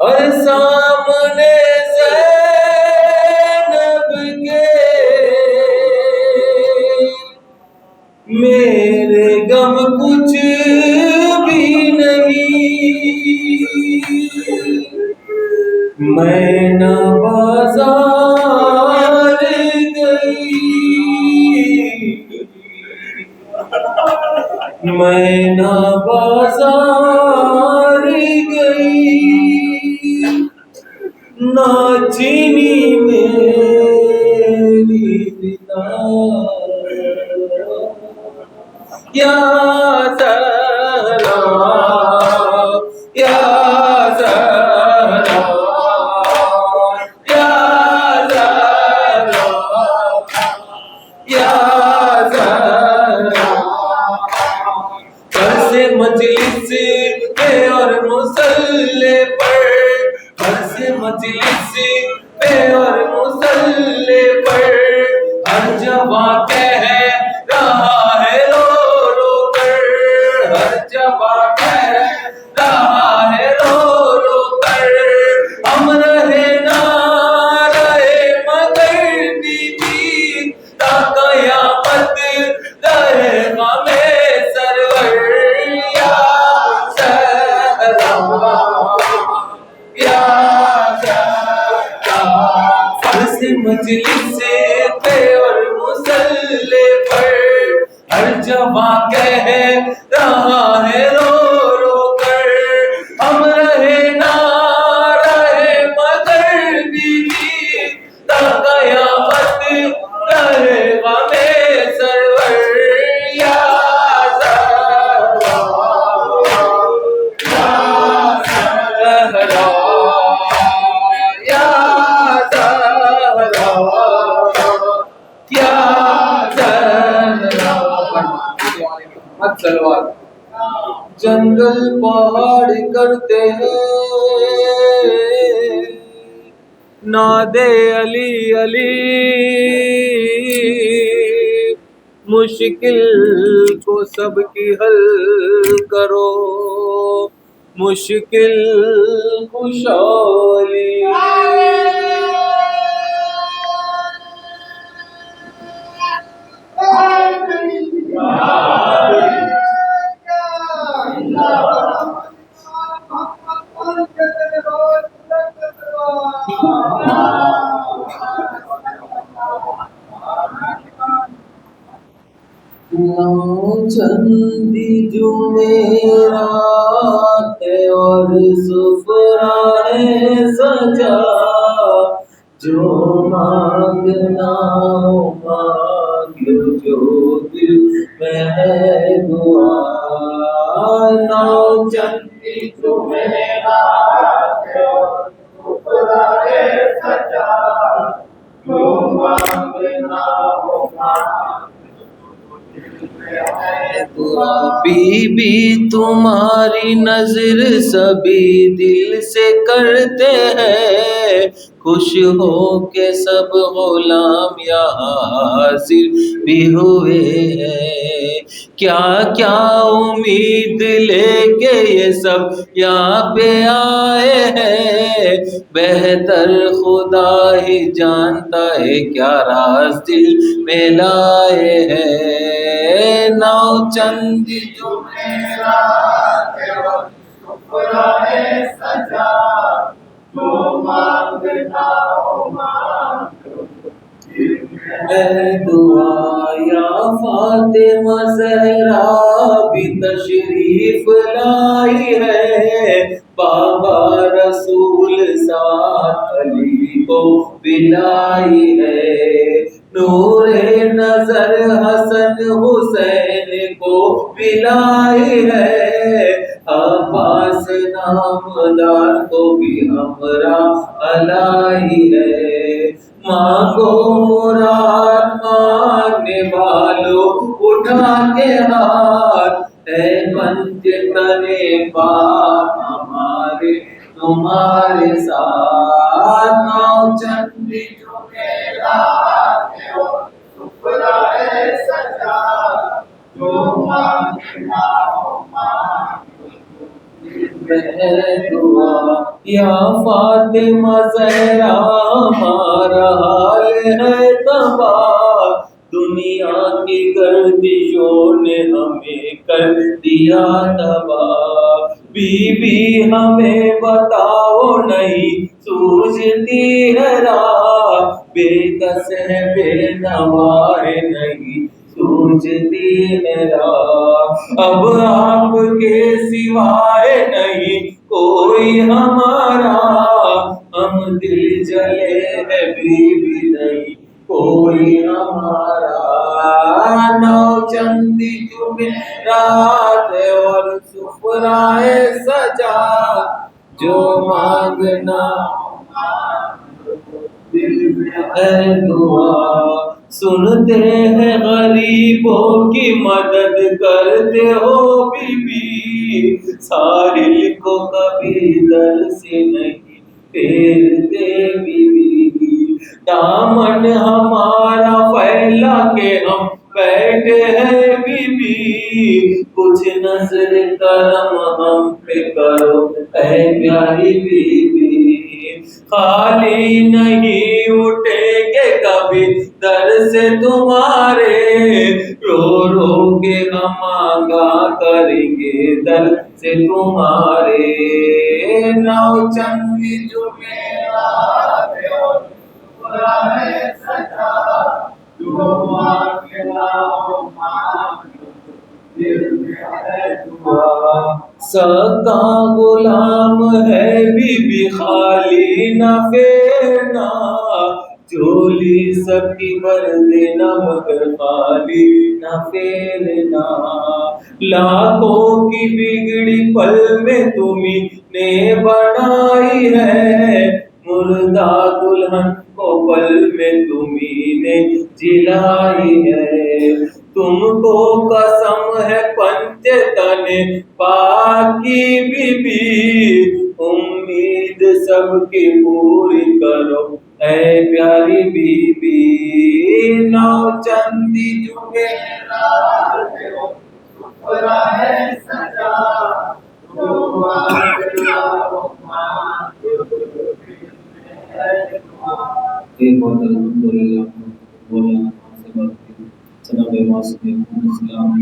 اور سامنے زینب کے اب کچھ بھی نہیں، میں نہ بازار گئی، میں نہ بازار گئی، نہ چینی میری بنا، یا زہرا، یا زہرا، یا زہرا، یا زہرا، ہر سے مجلس پہ اور مصلے پر، ہر سے مجلس پہ اور مصلے پر، ہر جوان کہہ رہا ہے رو رو کر، ہر جوان کہہ رہا ہے رو رو کر، ہم رہے نہ رہے مگر بی تا قیامت رہے غم سرور، یا زہرا، یا زہرا، فرض مجلس پہ اور مصلے پر، ہر جوان کہہ رہا ہے رو رو کر، ہم رہے نہ رہے مگر بیوی تا قیامت رہے غم سرور، یا زہرا، یا زہرا، یا زہرا، یا زہرا، جنگل پہاڑ کرتے ہیں نادے علی علی، مشکل کو سب کی حل کرو، مشکل کشا علی، چندی جمعرات ہے اور سفرا ہے سجا، جو مانگنا ہو مانگ جو دل میں ہے دعا، نو چندی جمعرات ہے اور سفرا ہے سجا، جو مانگنا ہو مانگ بی بی تمہاری نظر سبھی دل سے کرتے ہیں، خوش ہو کے سب غلام یہاں حاضر بھی ہوئے ہیں، کیا کیا امید لے کے یہ سب یہاں پہ آئے ہیں، بہتر خدا ہی جانتا ہے کیا راز دل میں لائے ہیں، نو چندی جمعرات ہے اور سفرا ہے سجا، جو مانگنا ہو مانگ اے دعا، یا فاطمہ زہرا بھی تشریف لائی ہے، بابا رسول ساتھ علی کو بلائی ہے، نور نظر حسن حسین کو بلائی ہے، عباس نامدار کو بھی ہمراہ الائی ہے، مانگو مراد مانگنے والوں اٹھا کے ہاتھ، اے بند تنے پاک ہمارے تمہارے ساتھ، نو چندی جمعرات ہے اور سفرا ہے سجا، جو مانگنا ہو مانگ دعا، یا فاطمہ زہرا ہمارا حال ہے تباہ، دنیا کی گردشوں نے ہمیں کر دیا تباہ، بی بی ہمیں بتاؤ نہیں سوجتی ہے راہ، بے کس ہے بے نوا ہے نہیں سوجتی ہے راہ، اب آپ کے سوائے نہیں کوئی ہمارا، ہم دل جلے ہیں بی بی نہیں کوئی ہمارا، نو چندی جمعرات اور سفرائے سجا، جو مانگنا دل میں ہے دعا، سنتے ہیں غریبوں کی مدد کرتے ہو بی بی، ساحل کو کبھی در سے نہیں پھیرتے بی بی، دامن ہمارا پھیلا کے ہم بیٹھے ہیں بی بی، کچھ نظر کرم ہم پہ کرو اے پیاری بی بی، خالی نہیں اٹھیں گے کبھی در سے تمہارے، رو رو کے ہم آگاہ کریں گے در سے تمہارے، نو چندی جمعرات اور سفرائے سجا، جو مانگنا ہو مانگو دل میں ہے دعا، سکا غلام ہے بی بی خالی نہ پھیرنا، چولی سب کی بھر دینا مگر خالی نہ پھیرنا، لاکھوں کی بگڑی پل میں تمہیں نے بنائی ہے، مردہ دلہن کو پل میں تمہیں نے جلائی ہے، تم کو قسم ہے پنجے تنے پاک کی بی بی، امید سب کی پوری کرو اے پیاری بی بی، نو چندی جمعرات ہو سفرائے سجا، جو مانگنا ہو مانگو دل میں ہے دعا۔ ایک بہت الحمدللہ مولانا سے بات کی جناب واسطے السلام